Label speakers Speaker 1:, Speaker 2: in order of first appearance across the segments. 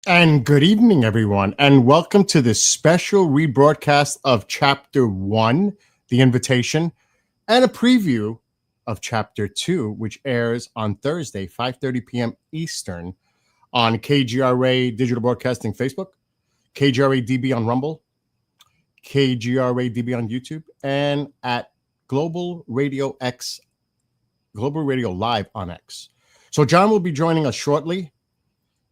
Speaker 1: And good evening, everyone, and welcome to this special rebroadcast of Chapter 1, The Invitation, and a preview of Chapter 2, which airs on Thursday, 5:30 p.m. Eastern on KGRA Digital Broadcasting Facebook, KGRA DB on Rumble, KGRA DB on YouTube, and at Global Radio X, Global Radio Live on X. So John will be joining us shortly.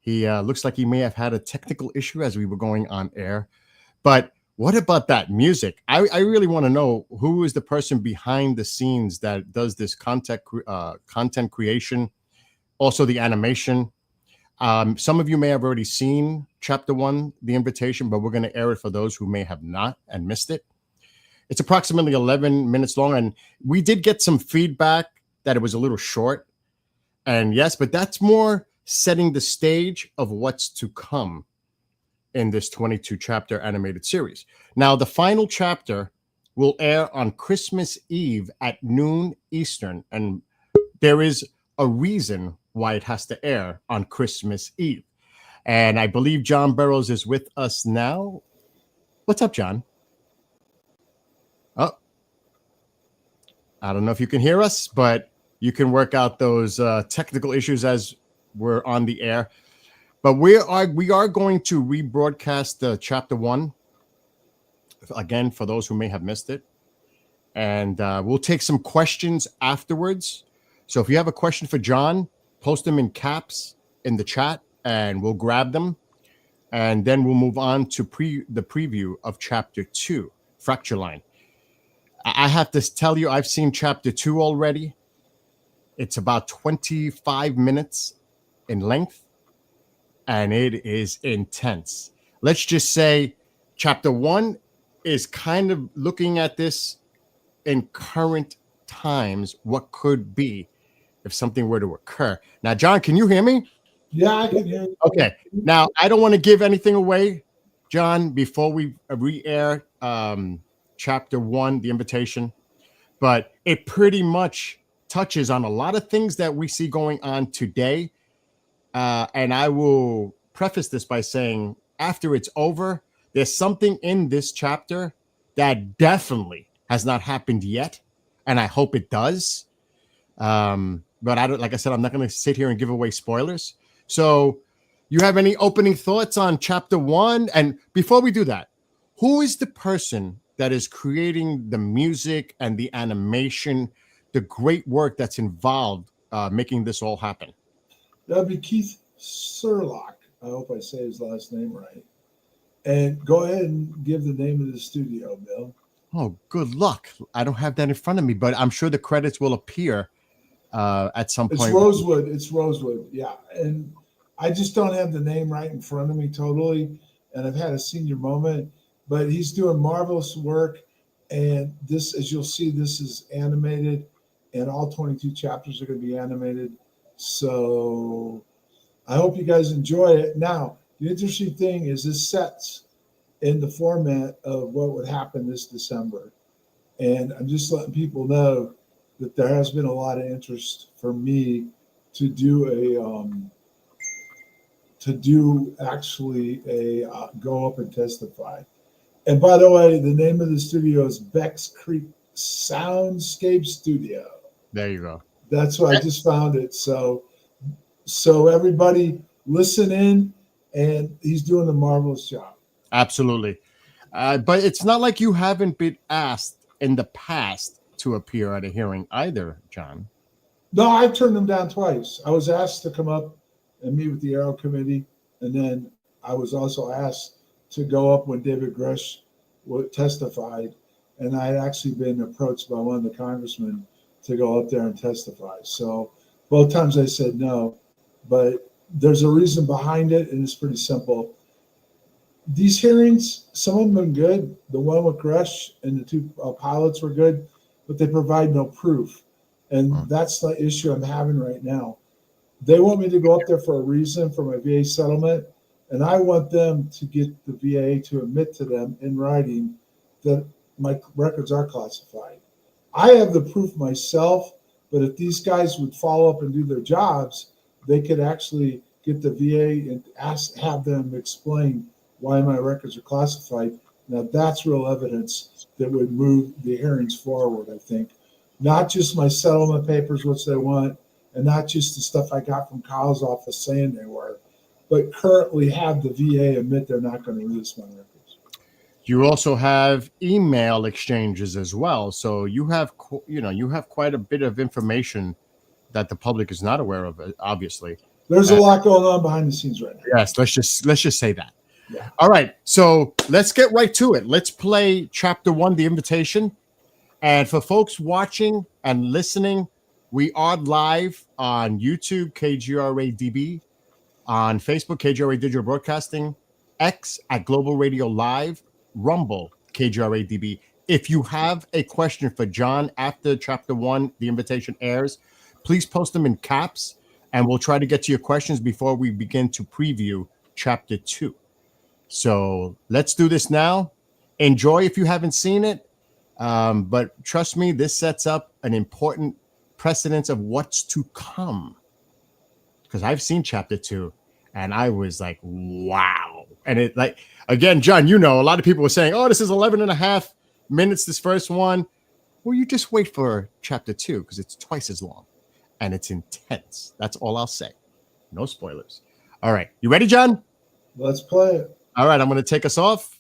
Speaker 1: He looks like he may have had a technical issue as we were going on air. But what about that music? I really want to know who is the person behind the scenes that does this content creation, also the animation. Some of you may have already seen Chapter 1, The Invitation, but we're going to air it for those who may have not and missed it. It's approximately 11 minutes long, and we did get some feedback that it was a little short. And yes, but that's more setting the stage of what's to come in this 22 chapter animated series. Now, the final chapter will air on Christmas Eve at noon Eastern, and there is a reason why it has to air on Christmas Eve. And I believe John Burroughs is with us now. What's up, John? Oh, I don't know if you can hear us, but you can work out those technical issues as we're on the air. But we are going to rebroadcast Chapter 1 again for those who may have missed it, and we'll take some questions afterwards. So if you have a question for John, post them in caps in the chat, and we'll grab them, and then we'll move on to the preview of Chapter 2, Fracture Line. I have to tell you, I've seen Chapter 2 already. It's about 25 minutes in length, and it is intense. Let's just say Chapter 1 is kind of looking at this in current times, what could be if something were to occur. Now, John, can you hear me?
Speaker 2: Yeah, I can hear you.
Speaker 1: Okay. Now, I don't want to give anything away, John, before we re-air Chapter 1, The Invitation, but it pretty much touches on a lot of things that we see going on today. And I will preface this by saying, after it's over, there's something in this chapter that definitely has not happened yet, and I hope it does. But I don't, like I said, I'm not going to sit here and give away spoilers. So, you have any opening thoughts on Chapter 1? And before we do that, who is the person that is creating the music and the animation, the great work that's involved making this all happen?
Speaker 2: That'd be Keith Surlock. I hope I say his last name right. And go ahead and give the name of the studio, Bill.
Speaker 1: Oh, good luck. I don't have that in front of me, but I'm sure the credits will appear at some point.
Speaker 2: It's Rosewood. Yeah. And I just don't have the name right in front of me totally. And I've had a senior moment, but he's doing marvelous work. And this, as you'll see, this is animated, and all 22 chapters are going to be animated. So I hope you guys enjoy it. Now, the interesting thing is this sets in the format of what would happen this December. And I'm just letting people know that there has been a lot of interest for me to do go up and testify. And by the way, the name of the studio is Beck's Creek Soundscape Studio.
Speaker 1: There you go.
Speaker 2: That's why I just found it. So everybody listen in, and he's doing a marvelous job.
Speaker 1: Absolutely. But it's not like you haven't been asked in the past to appear at a hearing either, John.
Speaker 2: No, I've turned them down twice. I was asked to come up and meet with the Aero Committee, and then I was also asked to go up when David Grush testified, and I had actually been approached by one of the congressmen to go up there and testify. So both times I said no, but there's a reason behind it, and it's pretty simple. These hearings, some of them have been good. The one with Grush and the two pilots were good, but they provide no proof. And that's the issue I'm having right now. They want me to go up there for a reason, for my VA settlement, and I want them to get the VA to admit to them in writing that my records are classified. I have the proof myself, but if these guys would follow up and do their jobs, they could actually get the VA and have them explain why my records are classified. Now that's real evidence that would move the hearings forward, I think. Not just my settlement papers, which they want, and not just the stuff I got from Kyle's office saying they were, but currently have the VA admit they're not going to release my records.
Speaker 1: You also have email exchanges as well. So you have quite a bit of information that the public is not aware of, obviously.
Speaker 2: There's a lot going on behind the scenes right now.
Speaker 1: Yes, let's just say that.
Speaker 2: Yeah.
Speaker 1: All right, so let's get right to it. Let's play Chapter 1, The Invitation. And for folks watching and listening, we are live on YouTube, KGRA-DB, on Facebook, KGRA Digital Broadcasting, X at Global Radio Live, Rumble, KGRA-DB. If you have a question for John after Chapter 1, The Invitation airs, please post them in caps, and we'll try to get to your questions before we begin to preview Chapter 2. So let's do this now. Enjoy if you haven't seen it. But trust me, this sets up an important precedence of what's to come. Because I've seen Chapter 2, and I was like, wow. And it, like, again, John, a lot of people were saying, oh, this is 11 and a half minutes, this first one. Well, you just wait for Chapter 2 because it's twice as long. And it's intense. That's all I'll say. No spoilers. All right. You ready, John?
Speaker 2: Let's play it.
Speaker 1: All right. I'm going to take us off.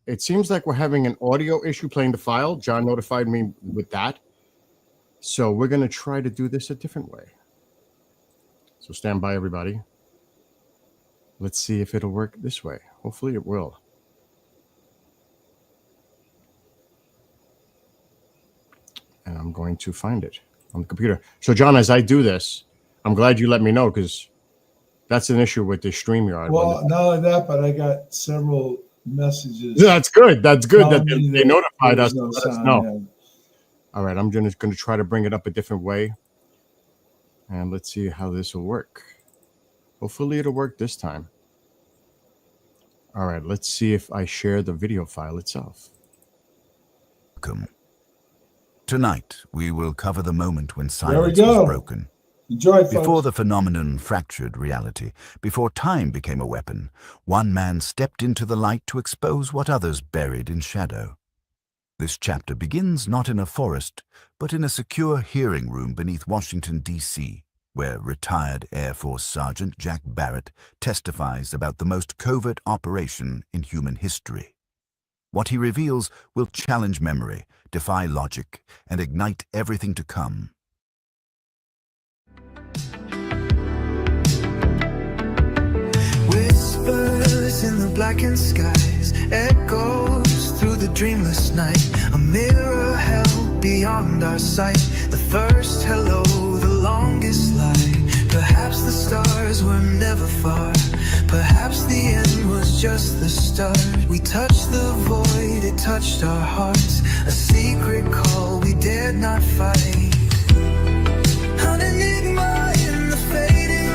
Speaker 1: It seems like we're having an audio issue playing the file. John notified me with that. So we're going to try to do this a different way. So stand by, everybody. Let's see if it'll work this way. Hopefully it will. And I'm going to find it on the computer. So, John, as I do this, I'm glad you let me know because that's an issue with the StreamYard.
Speaker 2: Well, not only that, but I got several messages.
Speaker 1: Yeah, that's good. That's good that they notified us.
Speaker 2: No
Speaker 1: Let us
Speaker 2: sound,
Speaker 1: know.
Speaker 2: yeah.
Speaker 1: All right, I'm just going to try to bring it up a different way. And let's see how this will work. Hopefully it'll work this time. All right, let's see if I share the video file itself.
Speaker 3: Welcome. Tonight, we will cover the moment when
Speaker 2: we
Speaker 3: silence
Speaker 2: go.
Speaker 3: was broken.
Speaker 2: Enjoy, folks.
Speaker 3: Before the phenomenon fractured reality, before time became a weapon, one man stepped into the light to expose what others buried in shadow. This chapter begins not in a forest, but in a secure hearing room beneath Washington, D.C., where retired Air Force Sergeant Jack Barrett testifies about the most covert operation in human history. What he reveals will challenge memory, defy logic, and ignite everything to come.
Speaker 4: Whispers in the blackened skies, echoes through the dreamless night. A mirror held beyond our sight. The first hello, the longest lie. Perhaps the stars were never far. Perhaps the end was just the start. We touched the void, it touched our hearts. A secret call we dared not fight. An enigma in the fading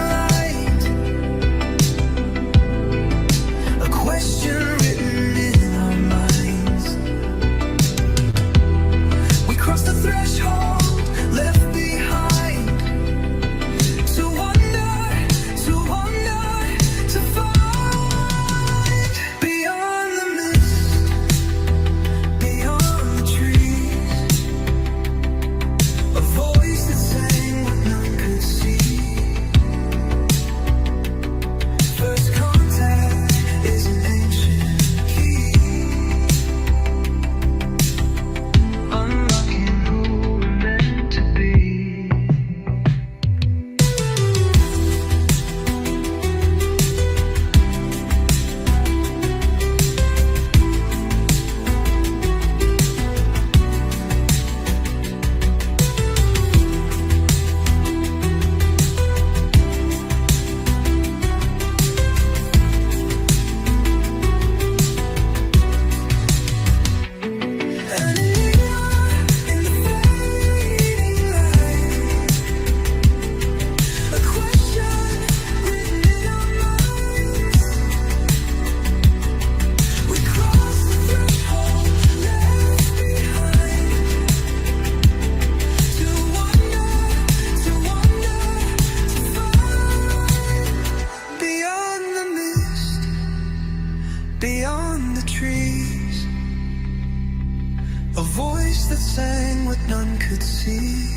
Speaker 4: see.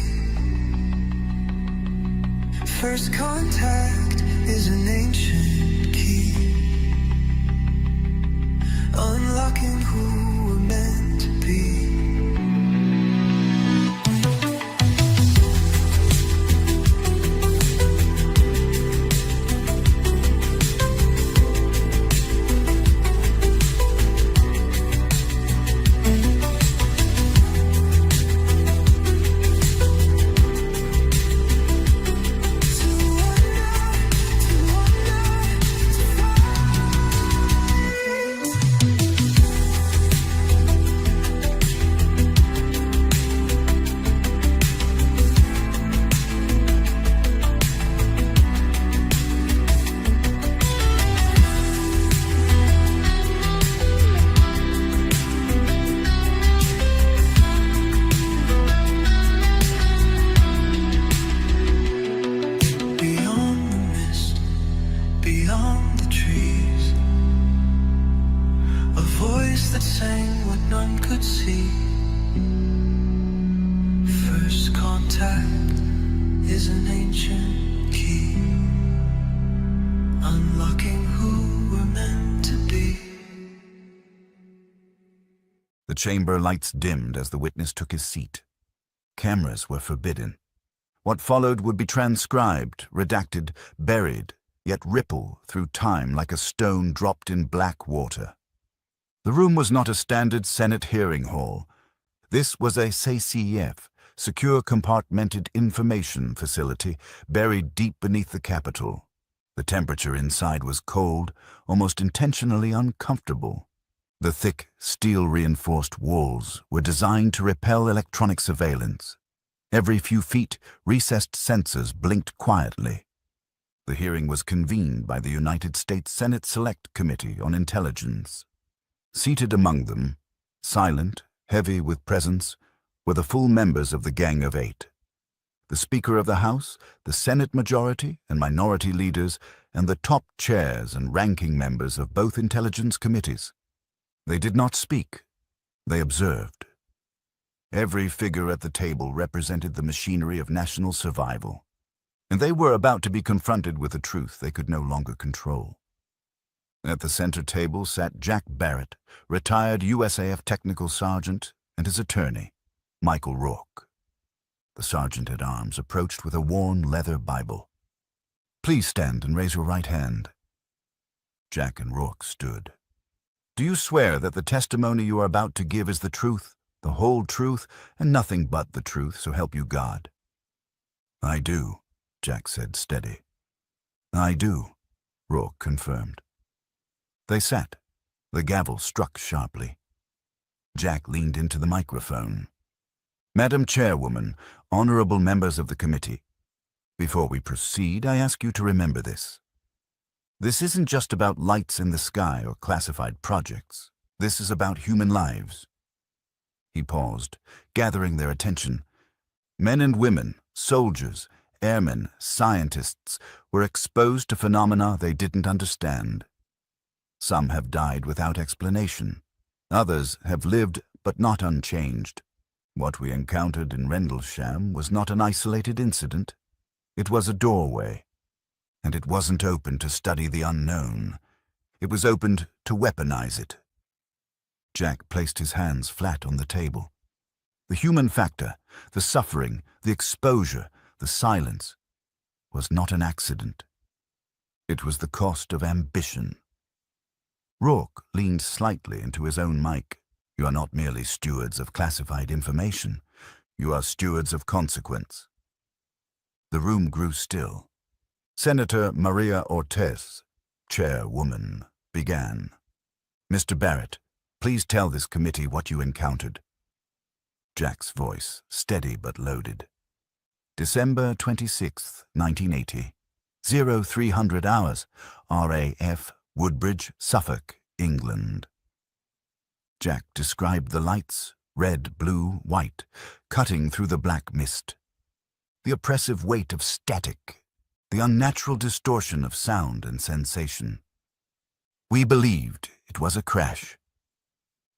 Speaker 4: First contact is an ancient key, unlocking who we're meant to be. Beyond the trees, a voice that sang what none could see. First contact is an ancient key, unlocking who we're meant to be.
Speaker 3: The chamber lights dimmed as the witness took his seat. Cameras were forbidden. What followed would be transcribed, redacted, buried, yet ripple through time like a stone dropped in black water. The room was not a standard Senate hearing hall. This was a CCF, secure compartmented information facility, buried deep beneath the Capitol. The temperature inside was cold, almost intentionally uncomfortable. The thick, steel-reinforced walls were designed to repel electronic surveillance. Every few feet, recessed sensors blinked quietly. The hearing was convened by the United States Senate Select Committee on Intelligence. Seated among them, silent, heavy with presence, were the full members of the Gang of Eight. The Speaker of the House, the Senate majority and minority leaders, and the top chairs and ranking members of both intelligence committees. They did not speak. They observed. Every figure at the table represented the machinery of national survival, and they were about to be confronted with a truth they could no longer control. At the center table sat Jack Barrett, retired USAF technical sergeant, and his attorney, Michael Rourke. The sergeant-at-arms approached with a worn leather Bible. "Please stand and raise your right hand." Jack and Rourke stood. "Do you swear that the testimony you are about to give is the truth, the whole truth, and nothing but the truth, so help you God?" "I do," Jack said, steady. "I do," Rourke confirmed. They sat. The gavel struck sharply. Jack leaned into the microphone. "Madam Chairwoman, honorable members of the committee, before we proceed, I ask you to remember this. This isn't just about lights in the sky or classified projects. This is about human lives." He paused, gathering their attention. Men and women, soldiers, airmen, scientists, were exposed to phenomena they didn't understand. Some have died without explanation. Others have lived but not unchanged. What we encountered in Rendlesham was not an isolated incident. It was a doorway. And it wasn't open to study the unknown. It was opened to weaponize it. Jack placed his hands flat on the table. The human factor, the suffering, the exposure, the silence, was not an accident. It was the cost of ambition. Rourke leaned slightly into his own mic. "You are not merely stewards of classified information. You are stewards of consequence." The room grew still. Senator Maria Ortiz, chairwoman, began. "Mr. Barrett, please tell this committee what you encountered." Jack's voice, steady but loaded. "December 26th, 1980, 0300 hours, RAF, Woodbridge, Suffolk, England." Jack described the lights, red, blue, white, cutting through the black mist. The oppressive weight of static, the unnatural distortion of sound and sensation. "We believed it was a crash.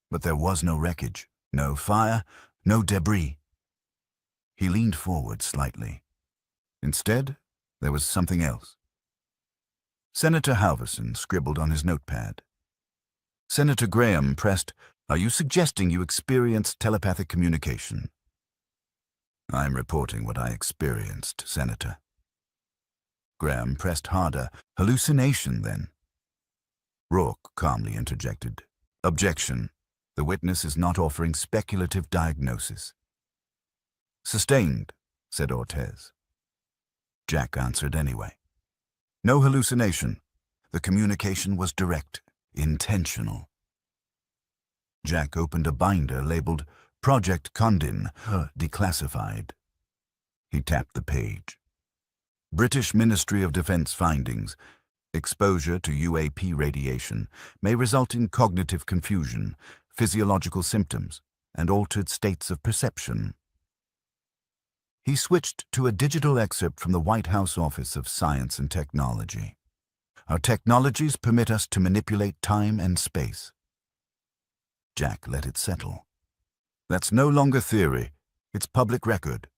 Speaker 3: But there was no wreckage, no fire, no debris. He leaned forward slightly. Instead, there was something else. Senator Halverson scribbled on his notepad. Senator Graham pressed, "Are you suggesting you experienced telepathic communication?" "I'm reporting what I experienced, Senator." Graham pressed harder. "Hallucination, then?" Rourke calmly interjected. "Objection. The witness is not offering speculative diagnosis." "Sustained," said Ortez. Jack answered anyway. "No hallucination. The communication was direct, intentional." Jack opened a binder labeled Project Condin, declassified. He tapped the page. British Ministry of Defence findings. Exposure to UAP radiation may result in cognitive confusion, physiological symptoms, and altered states of perception. He switched to a digital excerpt from the White House Office of Science and Technology. "Our technologies permit us to manipulate time and space." Jack let it settle. "That's no longer theory. It's public record."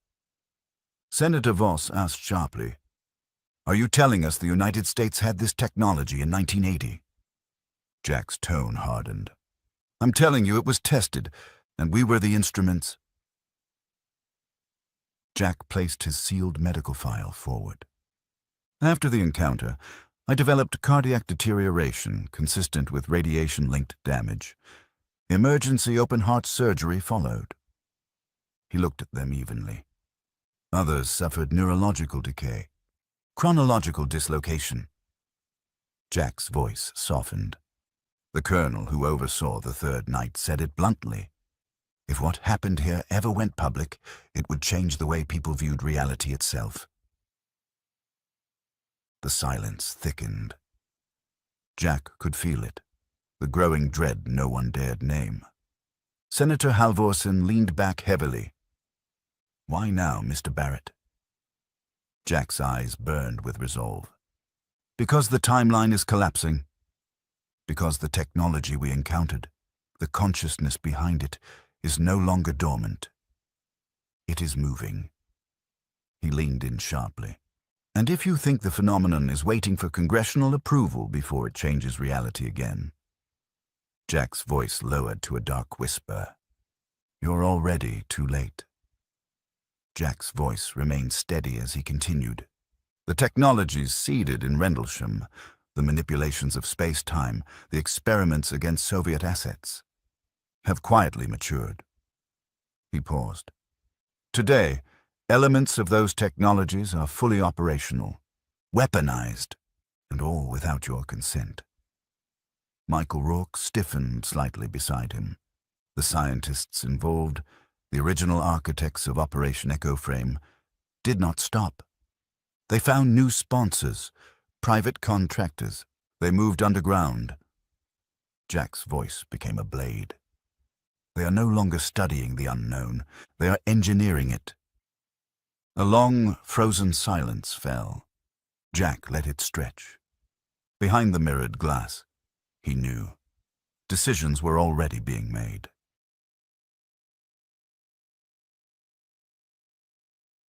Speaker 3: Senator Voss asked sharply, "Are you telling us the United States had this technology in 1980? Jack's tone hardened. "I'm telling you it was tested, and we were the instruments." Jack placed his sealed medical file forward. "After the encounter, I developed cardiac deterioration consistent with radiation-linked damage. Emergency open-heart surgery followed." He looked at them evenly. "Others suffered neurological decay, chronological dislocation." Jack's voice softened. The colonel who oversaw the third night said it bluntly. If what happened here ever went public, it would change the way people viewed reality itself. The silence thickened. Jack could feel it, the growing dread no one dared name. Senator Halvorsen leaned back heavily. "Why now, Mr. Barrett?" Jack's eyes burned with resolve. "Because the timeline is collapsing. Because the technology we encountered, the consciousness behind it, is no longer dormant. It is moving." He leaned in sharply. "And if you think the phenomenon is waiting for congressional approval before it changes reality again," Jack's voice lowered to a dark whisper, "you're already too late." Jack's voice remained steady as he continued. "The technologies seeded in Rendlesham, the manipulations of space-time, the experiments against Soviet assets, have quietly matured." He paused. "Today, elements of those technologies are fully operational, weaponized, and all without your consent." Michael Rourke stiffened slightly beside him. The scientists involved, the original architects of Operation Echo Frame, did not stop. They found new sponsors, private contractors. They moved underground. Jack's voice became a blade. "They are no longer studying the unknown. They are engineering it." A long, frozen silence fell. Jack let it stretch. Behind the mirrored glass, he knew. Decisions were already being made.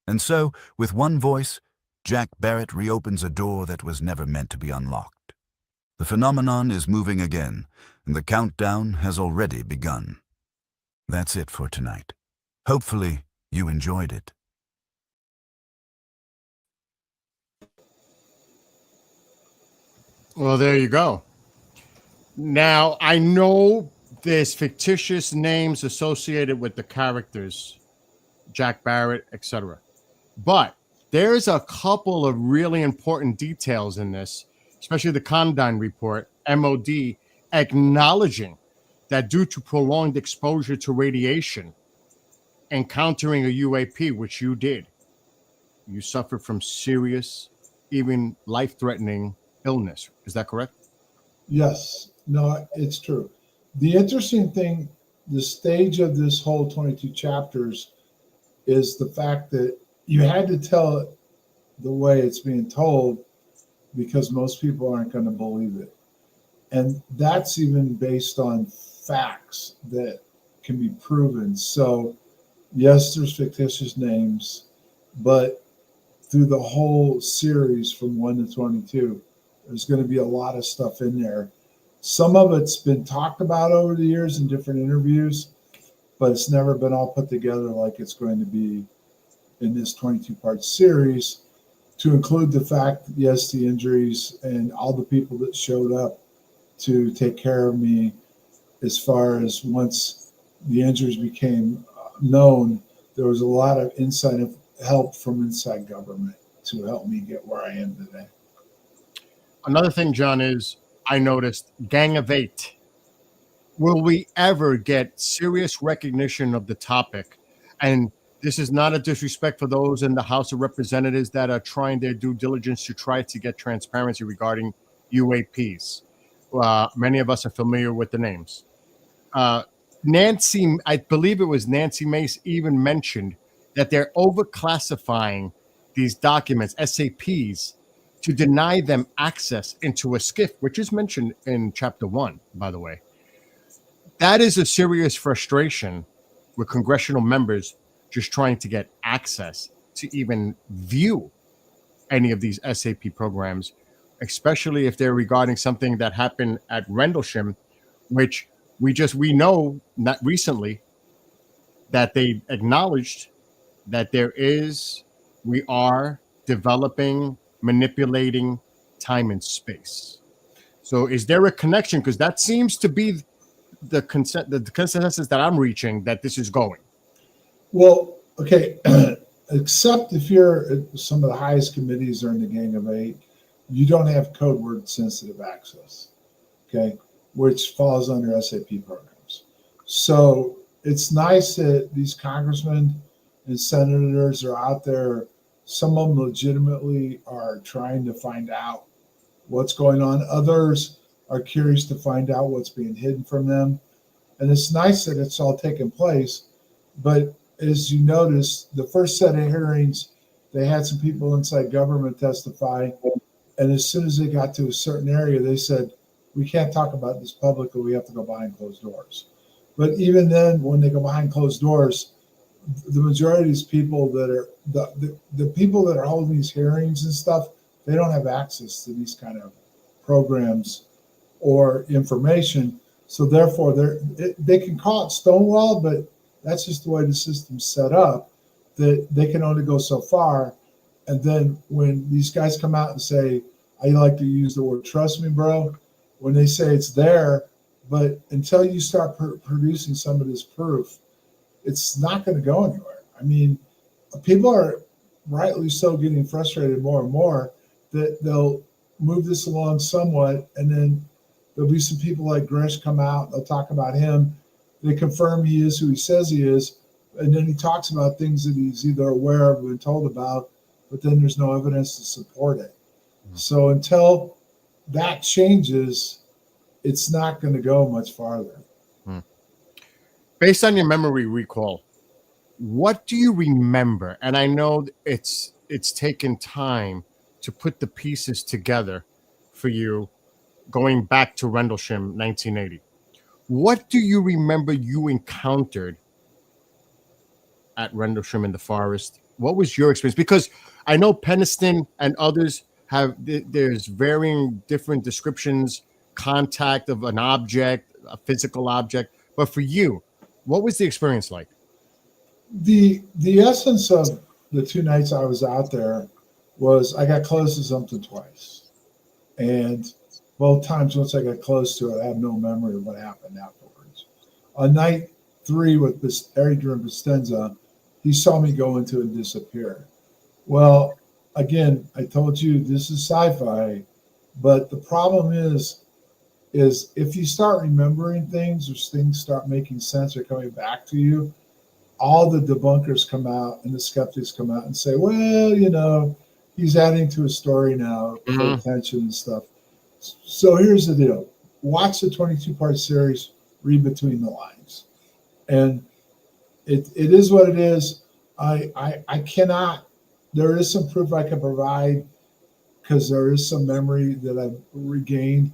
Speaker 3: And so, with one voice, Jack Barrett reopens a door that was never meant to be unlocked. The phenomenon is moving again, and the countdown has already begun. That's it for tonight. Hopefully, you enjoyed it.
Speaker 1: Well, there you go. Now, I know there's fictitious names associated with the characters, Jack Barrett, etc. But there's a couple of really important details in this, especially the Condon report, MOD, acknowledging that due to prolonged exposure to radiation, encountering a UAP, which you did, you suffered from serious, even life-threatening illness. Is that correct?
Speaker 2: Yes. No, it's true. The interesting thing, the stage of this whole 22 chapters is the fact that you had to tell it the way it's being told because most people aren't going to believe it. And that's even based on facts that can be proven. So Yes, there's fictitious names, but through the whole series from 1 to 22, there's going to be a lot of stuff in there. Some of it's been talked about over the years in different interviews, but it's never been all put together like it's going to be in this 22-part series, to include the fact that, yes, the injuries and all the people that showed up to take care of me, as far as once the injuries became known, there was a lot of inside help from inside government to help me get where I am today.
Speaker 1: Another thing, John, is I noticed Gang of Eight. Will we ever get serious recognition of the topic? And this is not a disrespect for those in the House of Representatives that are trying their due diligence to try to get transparency regarding UAPs. Many of us are familiar with the names. Nancy, I believe it was Nancy Mace, even mentioned that they're overclassifying these documents, SAPs, to deny them access into a SCIF, which is mentioned in Chapter 1, by the way. That is a serious frustration with congressional members just trying to get access to even view any of these SAP programs, especially if they're regarding something that happened at Rendlesham, which we know not recently that they acknowledged that we are developing, manipulating time and space. So is there a connection? Because that seems to be the consensus that I'm reaching, that this is going.
Speaker 2: Well, okay, except if you're at some of the highest committees or in the Gang of Eight, you don't have code word sensitive access, okay, which falls under SAP programs. So it's nice that these congressmen and senators are out there. Some of them legitimately are trying to find out what's going on. Others are curious to find out what's being hidden from them. And it's nice that it's all taking place. But as you notice, the first set of hearings, they had some people inside government testify. And as soon as they got to a certain area, they said, we can't talk about this publicly. We have to go behind closed doors. But even then, when they go behind closed doors, the majority of these people that are the people that are holding these hearings and stuff, they don't have access to these kind of programs or information. So therefore, they can call it stonewall, but that's just the way the system's set up, that they can only go so far. And then when these guys come out and say, I like to use the word trust me, bro, when they say it's there, but until you start producing some of this proof, it's not going to go anywhere. I mean, people are rightly so getting frustrated more and more that they'll move this along somewhat, and then there'll be some people like Gresh come out, they'll talk about him, they confirm he is who he says he is, and then he talks about things that he's either aware of or been told about, but then there's no evidence to support it. So until that changes, it's not going to go much farther.
Speaker 1: Based on your memory recall, what do you remember? And I know it's taken time to put the pieces together for you going back to Rendlesham 1980. What do you remember you encountered at Rendlesham in the forest? What was your experience? Because I know Peniston and others there's varying different descriptions, contact of an object, a physical object. But for you, what was the experience like?
Speaker 2: The essence of the 2 nights I was out there was I got close to something twice. And both times once I got close to it, I have no memory of what happened afterwards. On night 3 with this Adrian Costanza, he saw me go into and disappear. Well, again, I told you this is sci-fi, but the problem is if you start remembering things or things start making sense or coming back to you, all the debunkers come out and the skeptics come out and say, well, he's adding to his story now for attention and stuff. So here's the deal. Watch the 22-part series, read between the lines. And it is what it is. I cannot, there is some proof I can provide because there is some memory that I've regained.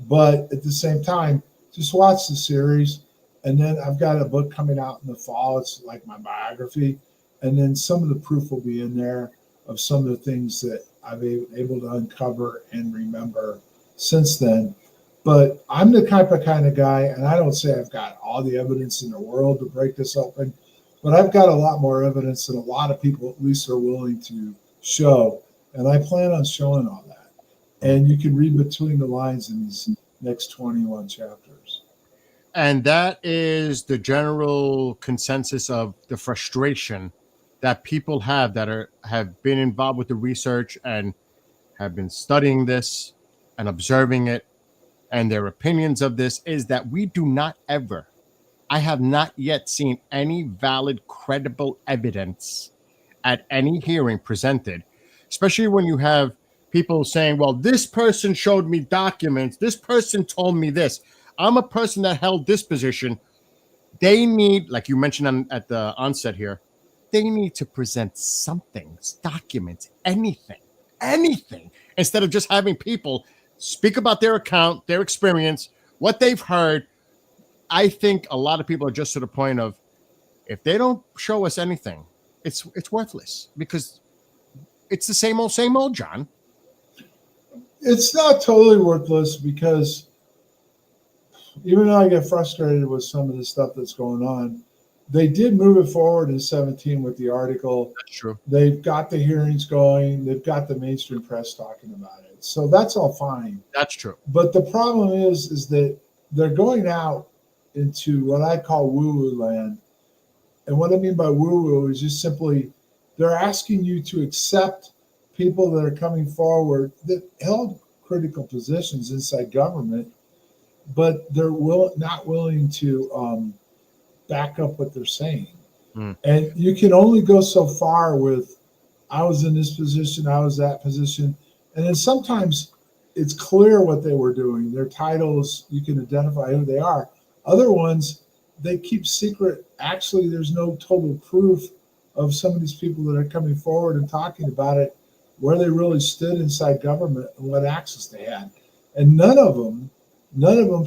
Speaker 2: But at the same time, just watch the series And then I've got a book coming out in the fall. It's like my biography. And then some of the proof will be in there of some of the things that I've been able to uncover and remember since then. But I'm the kind of guy, and I don't say I've got all the evidence in the world to break this open, but I've got a lot more evidence than a lot of people at least are willing to show. And I plan on showing all that. And you can read between the lines in these next 21 chapters.
Speaker 1: And that is the general consensus of the frustration that people have that have been involved with the research and have been studying this and observing it, and their opinions of this is that we do not ever, I have not yet seen any valid, credible evidence at any hearing presented, especially when you have people saying, well, this person showed me documents, this person told me this. I'm a person that held this position. They need, like you mentioned at the onset here, they need to present something, documents, anything, instead of just having people speak about their account, their experience, what they've heard. I think a lot of people are just to the point of, if they don't show us anything, it's worthless, because it's the same old, John.
Speaker 2: It's not totally worthless, because even though I get frustrated with some of the stuff that's going on, they did move it forward in 17 with the article.
Speaker 1: That's true.
Speaker 2: They've got the hearings going. They've got the mainstream press talking about it. So that's all fine.
Speaker 1: That's true.
Speaker 2: But the problem is that they're going out into what I call woo-woo land. And what I mean by woo-woo is just simply they're asking you to accept people that are coming forward that held critical positions inside government, but they're not willing to back up what they're saying. And you can only go so far with, I was in this position, I was that position. And then sometimes it's clear what they were doing. Their titles, you can identify who they are. Other ones, they keep secret. Actually, there's no total proof of some of these people that are coming forward and talking about it, where they really stood inside government and what access they had. And none of them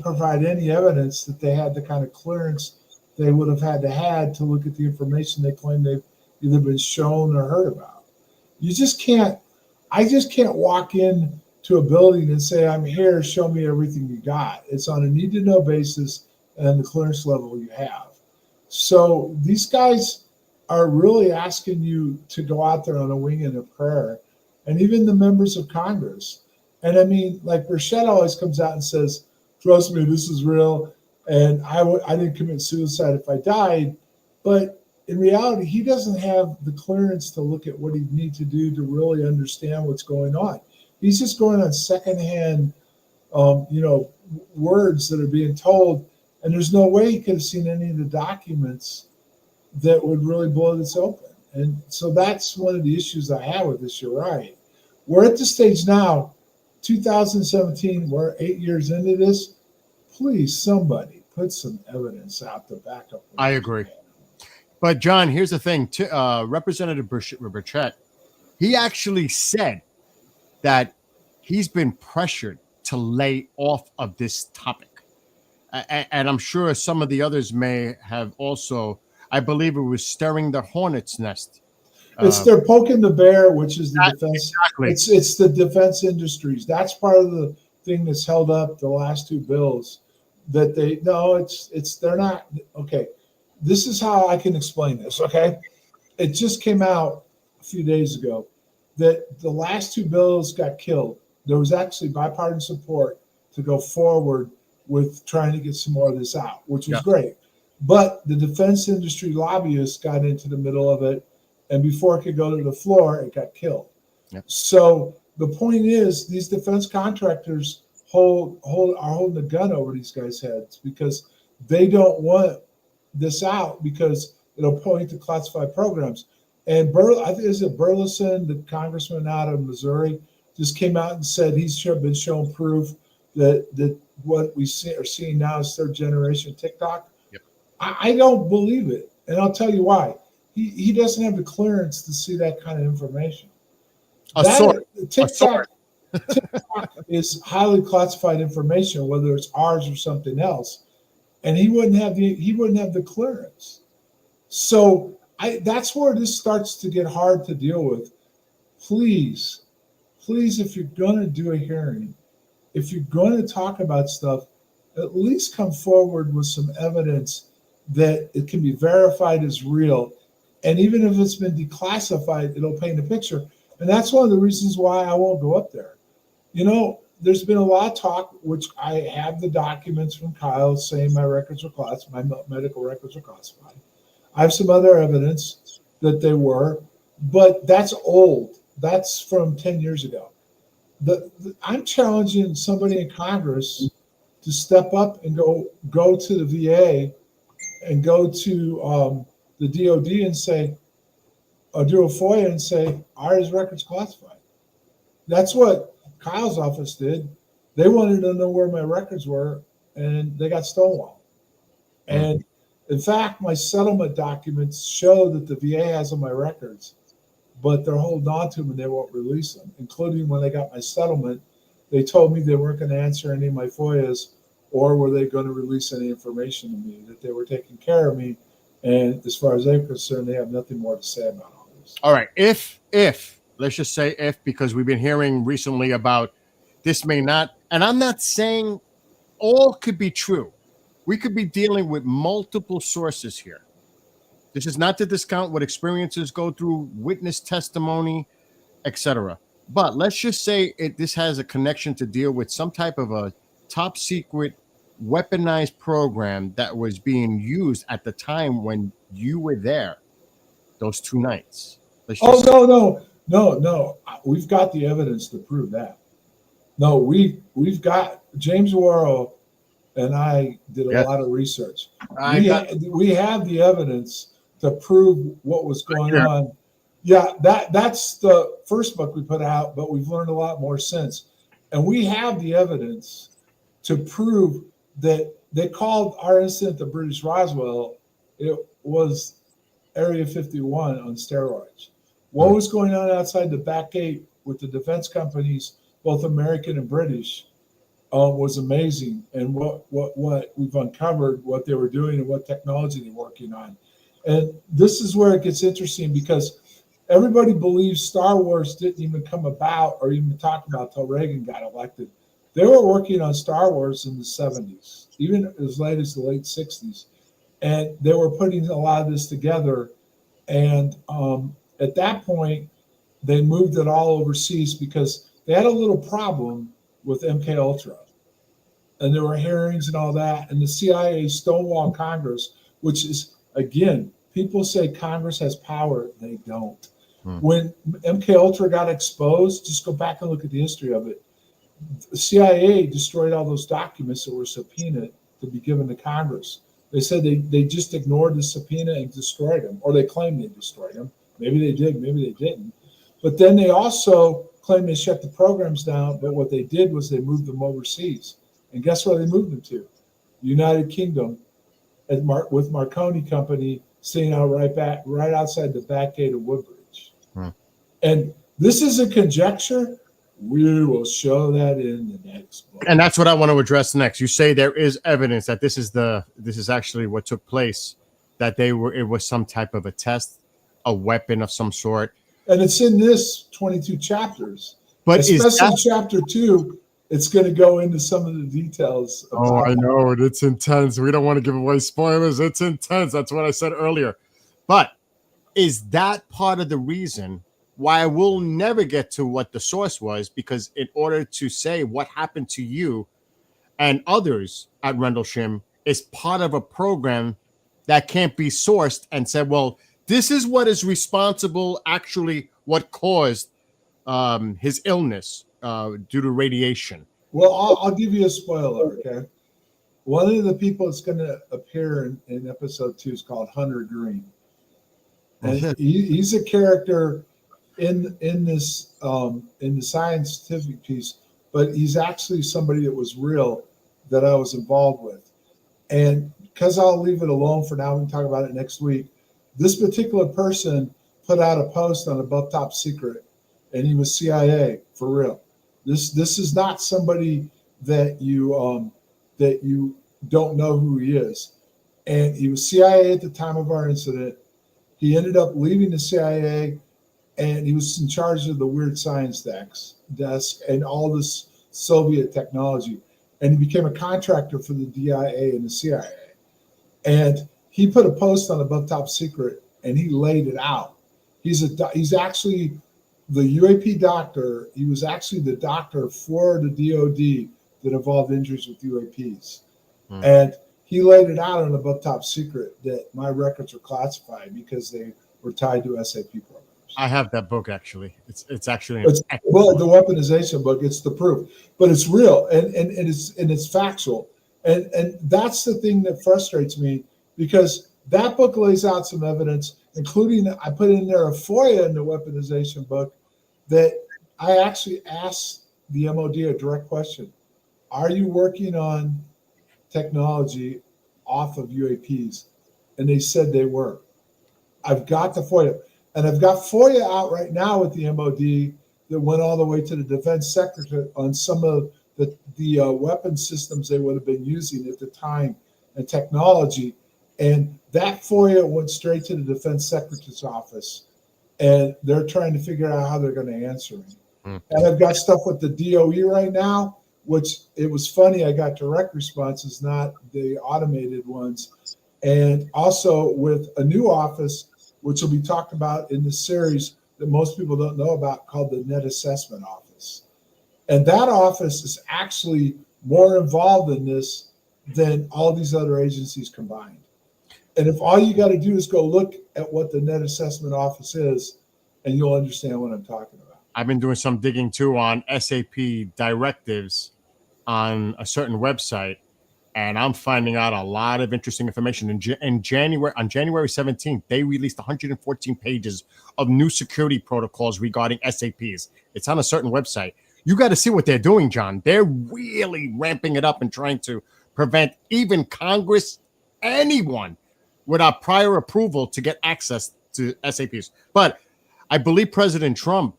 Speaker 2: provide any evidence that they had the kind of clearance they would have had to look at the information they claim they've either been shown or heard about. I just can't walk in to a building and say, I'm here, show me everything you got. It's on a need to know basis and the clearance level you have. So these guys are really asking you to go out there on a wing and a prayer, and even the members of Congress. And I mean, like Burchett always comes out and says, trust me, this is real. And I didn't commit suicide if I died. But in reality, he doesn't have the clearance to look at what he'd need to do to really understand what's going on. He's just going on secondhand, words that are being told. And there's no way he could have seen any of the documents that would really blow this open. And so that's one of the issues I have with this. You're right. We're at the stage now, 2017, we're 8 years into this. Please, somebody put some evidence out to back up.
Speaker 1: I agree. But John, here's the thing. Representative Burchett, he actually said that he's been pressured to lay off of this topic. And I'm sure some of the others may have also, I believe it was stirring the hornet's nest.
Speaker 2: They're poking the bear, which is the defense.
Speaker 1: Exactly.
Speaker 2: It's the defense industries. That's part of the thing that's held up the last two bills. That they're not. Okay, this is how I can explain this. Okay, it just came out a few days ago that the last two bills got killed. There was actually bipartisan support to go forward with trying to get some more of this out, which was great. But the defense industry lobbyists got into the middle of it, and before it could go to the floor, it got killed.
Speaker 1: Yep. So
Speaker 2: the point is, these defense contractors are holding a gun over these guys' heads because they don't want this out because it'll point to classified programs. And I think is it Burleson, the congressman out of Missouri, just came out and said he's been shown proof that what we are seeing now is third generation TikTok.
Speaker 1: Yep.
Speaker 2: I don't believe it, and I'll tell you why. He doesn't have the clearance to see that kind of information. TikTok is highly classified information, whether it's ours or something else. and he wouldn't have the clearance. So that's where this starts to get hard to deal with. Please, if you're going to do a hearing, if you're going to talk about stuff, at least come forward with some evidence that it can be verified as real. And even if it's been declassified, it'll paint a picture. And that's one of the reasons why I won't go up there. You know, there's been a lot of talk, which I have the documents from Kyle saying my records were classified, my medical records were classified. I have some other evidence that they were, but that's old. That's from 10 years ago. I'm challenging somebody in Congress to step up and go to the VA and go to the DOD and say, or do a FOIA and say, are his records classified? That's what Kyle's office did. They wanted to know where my records were, and they got stonewalled. And in fact, my settlement documents show that the VA has on my records, but they're holding on to them and they won't release them, including when they got my settlement. They told me they weren't going to answer any of my FOIAs, or were they going to release any information to me, that they were taking care of me. And as far as they're concerned, they have nothing more to say about all this.
Speaker 1: All right. If let's just say if, because we've been hearing recently about this may not, and I'm not saying all could be true. We could be dealing with multiple sources here. This is not to discount what experiences go through, witness testimony, etc. But let's just say this has a connection to deal with some type of a top secret weaponized program that was being used at the time when you were there those 2 nights.
Speaker 2: No. We've got the evidence to prove that. No, we've got James Worrell and I did a lot of research. We have the evidence to prove what was going on. Yeah, that's the first book we put out, but we've learned a lot more since. And we have the evidence to prove that they called our incident the British Roswell. It was Area 51 on steroids. What was going on outside the back gate with the defense companies, both American and British, was amazing. And what we've uncovered, what they were doing and what technology they're working on. And this is where it gets interesting, because everybody believes Star Wars didn't even come about or even talk about till Reagan got elected. They were working on Star Wars in the 70s, even as late as the late 60s. And they were putting a lot of this together. And at that point, they moved it all overseas because they had a little problem with MK Ultra. And there were hearings and all that. And the CIA stonewalled Congress, which is, again, people say Congress has power. They don't. When MK Ultra got exposed, just go back and look at the history of it. The CIA destroyed all those documents that were subpoenaed to be given to Congress. They said they just ignored the subpoena and destroyed them, or they claimed they destroyed them. Maybe they did, maybe they didn't. But then they also claimed they shut the programs down, but what they did was they moved them overseas. And guess where they moved them to? United Kingdom, with Marconi Company sitting out right outside the back gate of Woodbridge. And this is a conjecture. We will show that in the next book.
Speaker 1: And that's what I want to address next. You say there is evidence that this is actually what took place, that it was some type of a test, a weapon of some sort.
Speaker 2: And it's in this 22 chapters.
Speaker 1: But
Speaker 2: especially chapter 2, it's going to go into some of the details.
Speaker 1: I know. It's intense. We don't want to give away spoilers. It's intense. That's what I said earlier. But is that part of the reason why I will never get to what the source was? Because in order to say what happened to you and others at Rendlesham is part of a program that can't be sourced and said, well, this is what is responsible, actually what caused his illness due to radiation.
Speaker 2: Well, I'll give you a spoiler, okay? One of the people that's going to appear in episode 2 is called Hunter Green. And he's a character in this in the scientific piece, but he's actually somebody that was real that I was involved with. And because I'll leave it alone for now, we can talk about it next week. This particular person put out a post on Above Top Secret, and he was CIA for real. This is not somebody that you don't know who he is. And he was CIA at the time of our incident. He ended up leaving the CIA, and he was in charge of the weird science desk and all this Soviet technology. And he became a contractor for the DIA and the CIA. And he put a post on Above Top Secret, and he laid it out. He's actually the UAP doctor. He was actually the doctor for the DOD that involved injuries with UAPs. And he laid it out on Above Top Secret that my records were classified because they were tied to SAP programs.
Speaker 1: I have that book actually. It's actually
Speaker 2: well, the weaponization book. It's the proof, but it's real and it's factual. And that's the thing that frustrates me, because that book lays out some evidence, including I put in there a FOIA in the weaponization book that I actually asked the MOD a direct question. Are you working on technology off of UAPs? And they said they were. I've got the FOIA. And I've got FOIA out right now with the MOD that went all the way to the defense secretary on some of the weapon systems they would have been using at the time and technology. And that FOIA went straight to the defense secretary's office. And they're trying to figure out how they're going to answer me. And I've got stuff with the DOE right now, which it was funny. I got direct responses, not the automated ones. And also with a new office, which will be talked about in the series that most people don't know about, called the Net Assessment Office. And that office is actually more involved in this than all these other agencies combined. And if all you got to do is go look at what the Net Assessment Office is, and you'll understand what I'm talking about.
Speaker 1: I've been doing some digging too on SAP directives on a certain website, and I'm finding out a lot of interesting information. In January, on January 17th, they released 114 pages of new security protocols regarding SAPs. It's on a certain website. You got to see what they're doing, John. They're really ramping it up and trying to prevent even Congress, anyone, without prior approval to get access to SAPs. But I believe President Trump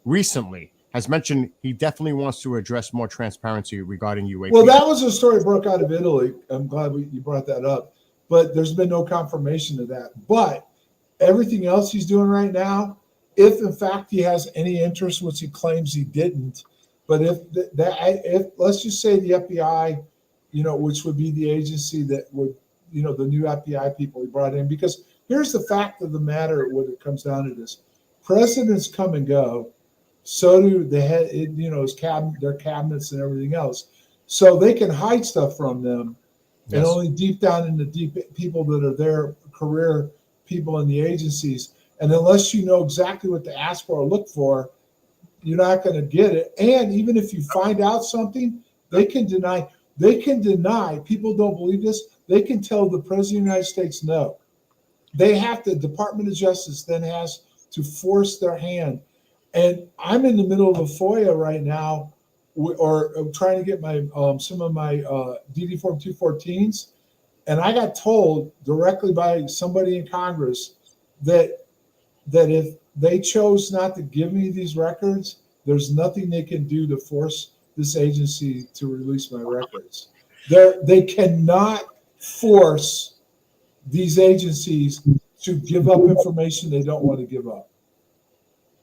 Speaker 1: recently has mentioned he definitely wants to address more transparency regarding UAP.
Speaker 2: Well, that was a story broke out of Italy. I'm glad you brought that up. But there's been no confirmation of that. But everything else he's doing right now, if in fact he has any interest, which he claims he didn't, but if let's just say the FBI, which would be the agency that would, the new FBI people he brought in, because here's the fact of the matter when it comes down to this. Presidents come and go. So do the head, his cabinet, their cabinets and everything else. So they can hide stuff from them. Yes. And only deep down in the deep people that are their career people in the agencies. And unless you know exactly what to ask for or look for, you're not going to get it. And even if you find out something, they can deny. People don't believe this. They can tell the President of the United States no. They have to, Department of Justice then has to force their hand. And I'm in the middle of a FOIA right now, or trying to get my some of my DD Form 214s, and I got told directly by somebody in Congress that if they chose not to give me these records, there's nothing they can do to force this agency to release my records. They cannot force these agencies to give up information they don't want to give up.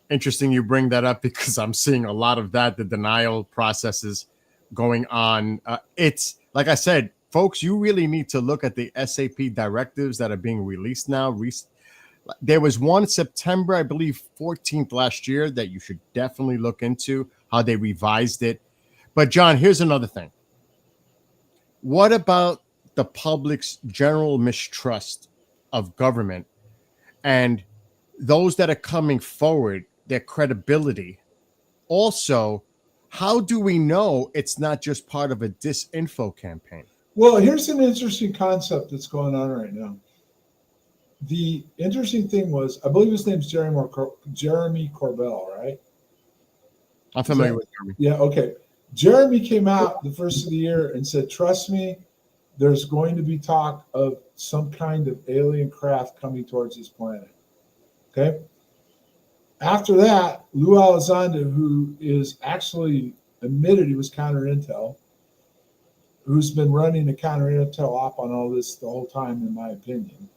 Speaker 1: Interesting you bring that up, because I'm seeing a lot of that, the denial processes going on. It's like I said, folks, you really need to look at the SAP directives that are being released now. There was one September, I believe, 14th last year that you should definitely look into how they revised it. But John, here's another thing. What about the public's general mistrust of government and those that are coming forward, their credibility? Also, how do we know it's not just part of a disinfo campaign?
Speaker 2: Well, here's an interesting concept that's going on right now. The interesting thing was, I believe his name's Jeremy Corbell, right?
Speaker 1: I'm familiar with Jeremy.
Speaker 2: Yeah, okay. Jeremy came out the first of the year and said, trust me, there's going to be talk of some kind of alien craft coming towards this planet. Okay? After that, Lou Elizondo, who is actually admitted he was counter intel, who's been running the counter intel op on all this the whole time, in my opinion.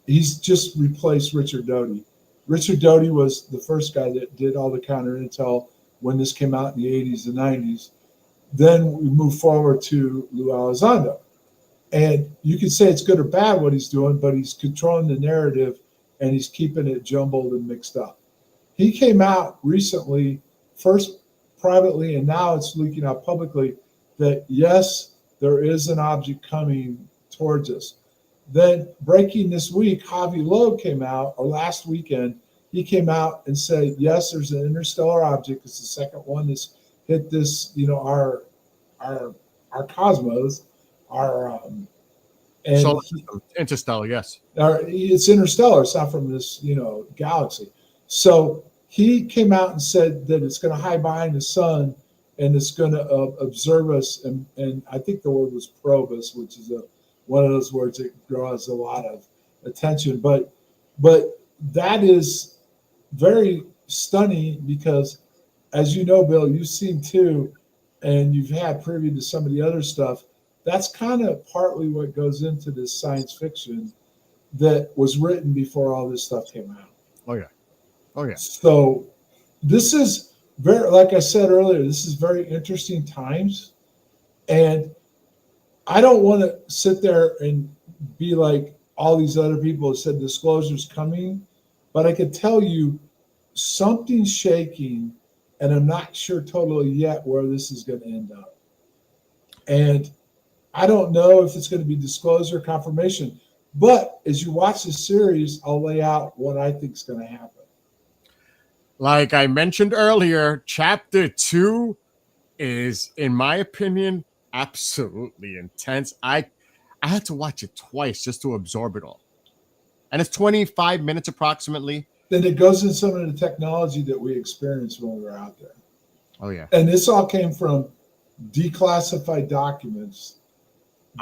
Speaker 2: He's just replaced Richard Doty. Richard Doty was the first guy that did all the counter intel when this came out in the 80s and 90s. Then we move forward to Lou Elizondo. And you could say it's good or bad what he's doing, but he's controlling the narrative and he's keeping it jumbled and mixed up. He came out recently, first privately, and now it's leaking out publicly, that yes, there is an object coming towards us. Then breaking this week, Javi Loeb came out, or last weekend, he came out and said, yes, there's an interstellar object. It's the second one that's hit this, our cosmos, and
Speaker 1: Solar system, interstellar, yes.
Speaker 2: It's interstellar. It's not from this, galaxy. So he came out and said that it's going to hide behind the sun and it's going to observe us. And I think the word was probe us, which is one of those words that draws a lot of attention. But that is very stunning because, as you know, Bill, you've seen too, and you've had privy to some of the other stuff. That's kind of partly what goes into this science fiction that was written before all this stuff came out.
Speaker 1: Oh yeah.
Speaker 2: So this is very, like I said earlier, this is very interesting times. And I don't want to sit there and be like all these other people have said disclosure's coming, but I can tell you something's shaking, and I'm not sure totally yet where this is going to end up. And I don't know if it's going to be disclosure confirmation, but as you watch the series, I'll lay out what I think is going to happen.
Speaker 1: Like I mentioned earlier, chapter 2 is, in my opinion, absolutely intense. I had to watch it twice just to absorb it all. And it's 25 minutes approximately.
Speaker 2: Then it goes in some of the technology that we experienced when we were out there.
Speaker 1: Oh, yeah.
Speaker 2: And this all came from declassified documents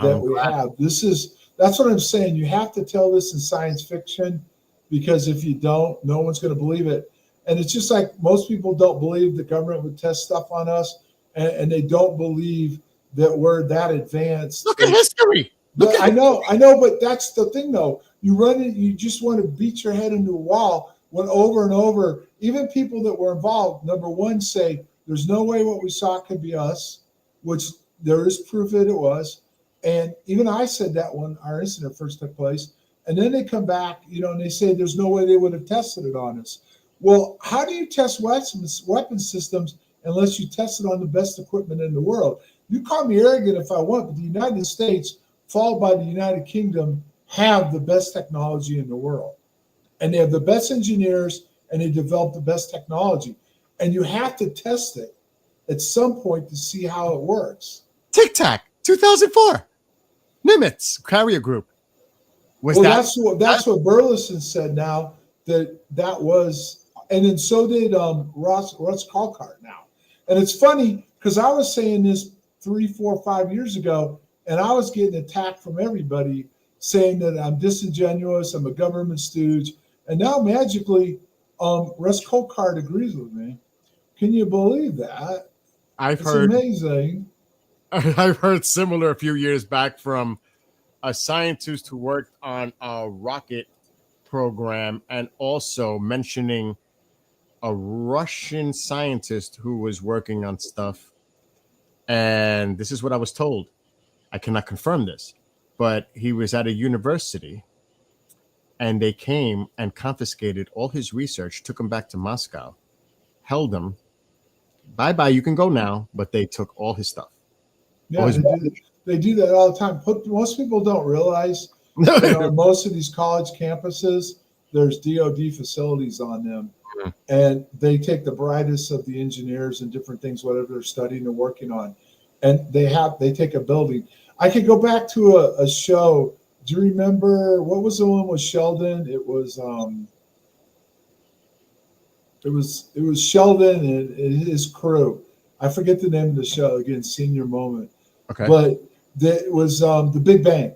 Speaker 2: that we have. That's what I'm saying. You have to tell this in science fiction, because if you don't, no one's going to believe it. And it's just like most people don't believe the government would test stuff on us, and they don't believe that we're that advanced.
Speaker 1: Look at history.
Speaker 2: I know, but that's the thing, though. You just want to beat your head into a wall when over and over, even people that were involved, number one, say there's no way what we saw could be us, which there is proof that it was. And even I said that when our incident first took place. And then they come back, and they say there's no way they would have tested it on us. Well, how do you test weapon systems unless you test it on the best equipment in the world? You call me arrogant if I want, but the United States, followed by the United Kingdom, have the best technology in the world. And they have the best engineers, and they develop the best technology. And you have to test it at some point to see how it works.
Speaker 1: Tic Tac, 2004. Nimitz Carrier Group.
Speaker 2: That's what Burleson said now, that was, and then so did Russ Caulcart now. And it's funny because I was saying this 3, 4, 5 years ago, and I was getting attacked from everybody saying that I'm disingenuous, I'm a government stooge. And now magically, Russ Caulcart agrees with me. Can you believe that? It's amazing.
Speaker 1: I've heard similar a few years back from a scientist who worked on a rocket program, and also mentioning a Russian scientist who was working on stuff. And this is what I was told. I cannot confirm this, but he was at a university and they came and confiscated all his research, took him back to Moscow, held him. Bye-bye, you can go now, but they took all his stuff.
Speaker 2: Yeah, they do that all the time. Most people don't realize that on most of these college campuses, there's DOD facilities on them. Mm-hmm. And they take the brightest of the engineers and different things, whatever they're studying or working on. And they take a building. I could go back to a show. Do you remember, what was the one with Sheldon? It was Sheldon and his crew. I forget the name of the show, again, senior moment.
Speaker 1: Okay.
Speaker 2: But it was The Big Bang.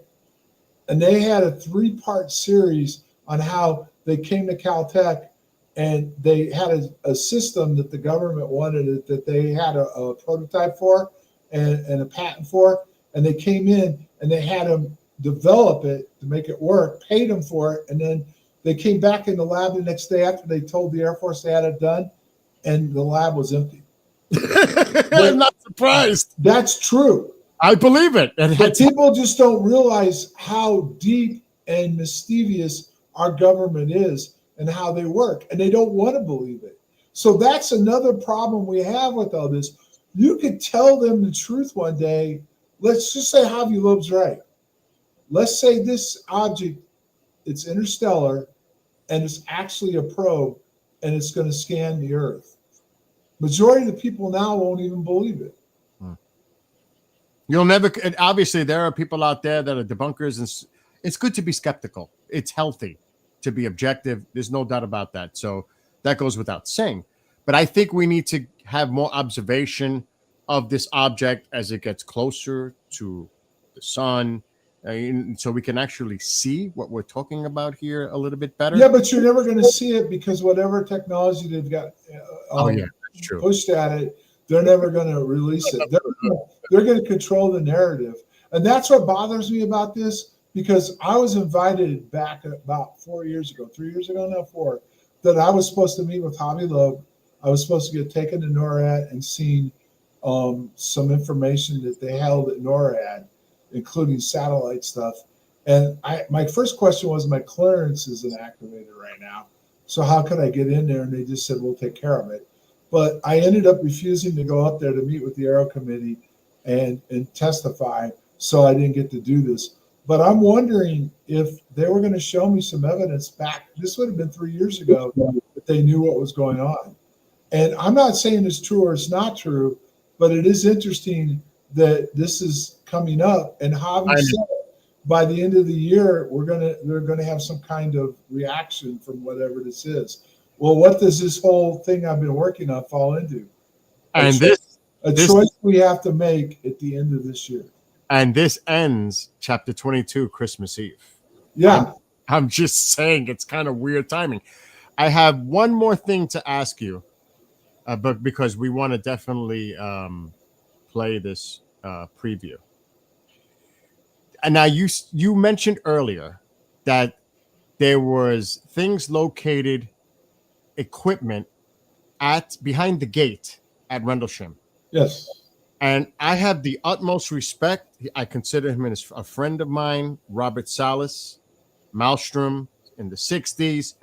Speaker 2: And they had a 3-part series on how they came to Caltech, and they had a system that the government wanted, that they had a prototype for, and a patent for, and they came in and they had them develop it to make it work, paid them for it, and then they came back in the lab the next day after they told the Air Force they had it done, and the lab was empty.
Speaker 1: I'm not surprised.
Speaker 2: That's true.
Speaker 1: I believe it.
Speaker 2: But people just don't realize how deep and mischievous our government is and how they work, and they don't want to believe it. So that's another problem we have with all this. You could tell them the truth one day. Let's just say Javi Loeb's right. Let's say this object, it's interstellar, and it's actually a probe, and it's going to scan the Earth. Majority of the people now won't even believe it.
Speaker 1: You'll never, and obviously there are people out there that are debunkers, and it's good to be skeptical. It's healthy to be objective. There's no doubt about that. So that goes without saying. But I think we need to have more observation of this object as it gets closer to the sun, so we can actually see what we're talking about here a little bit better.
Speaker 2: Yeah, but you're never going to see it because whatever technology they've got
Speaker 1: that's true.
Speaker 2: pushed at it, they're never going to release it. They're going to control the narrative. And that's what bothers me about this, because I was invited back about 3 years ago now, that I was supposed to meet with Javi Loeb. I was supposed to get taken to NORAD and seen some information that they held at NORAD, including satellite stuff. And my first question was, my clearance isn't activated right now, so how could I get in there? And they just said, we'll take care of it. But I ended up refusing to go up there to meet with the Aero Committee and testify, so I didn't get to do this. But I'm wondering if they were going to show me some evidence back. This would have been 3 years ago that they knew what was going on. And I'm not saying it's true or it's not true, but it is interesting that this is coming up. And Javi said by the end of the year, they're gonna have some kind of reaction from whatever this is. Well, what does this whole thing I've been working on fall into?
Speaker 1: And
Speaker 2: a choice we have to make at the end of this year.
Speaker 1: And this ends chapter 22, Christmas Eve.
Speaker 2: Yeah.
Speaker 1: I'm just saying, it's kind of weird timing. I have one more thing to ask you, but because we want to definitely play this preview. And now you mentioned earlier that there was things located, equipment behind the gate at Rendlesham.
Speaker 2: Yes.
Speaker 1: And I have the utmost respect. I consider him as a friend of mine, Robert Salas, Maelstrom in the 60s.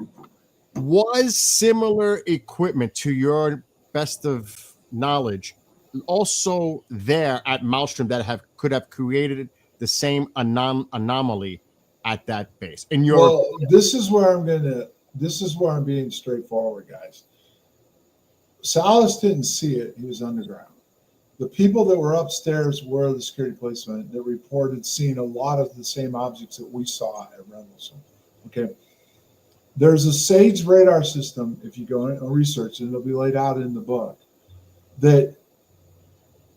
Speaker 1: Was similar equipment, to your best of knowledge, also there at Maelstrom that could have created the same anomaly at that base?
Speaker 2: This is where I'm being straightforward, guys. Salas didn't see it. He was underground. The people that were upstairs were the security policemen that reported seeing a lot of the same objects that we saw at Rendlesham. Okay. There's a SAGE radar system, if you go and research, and it'll be laid out in the book, that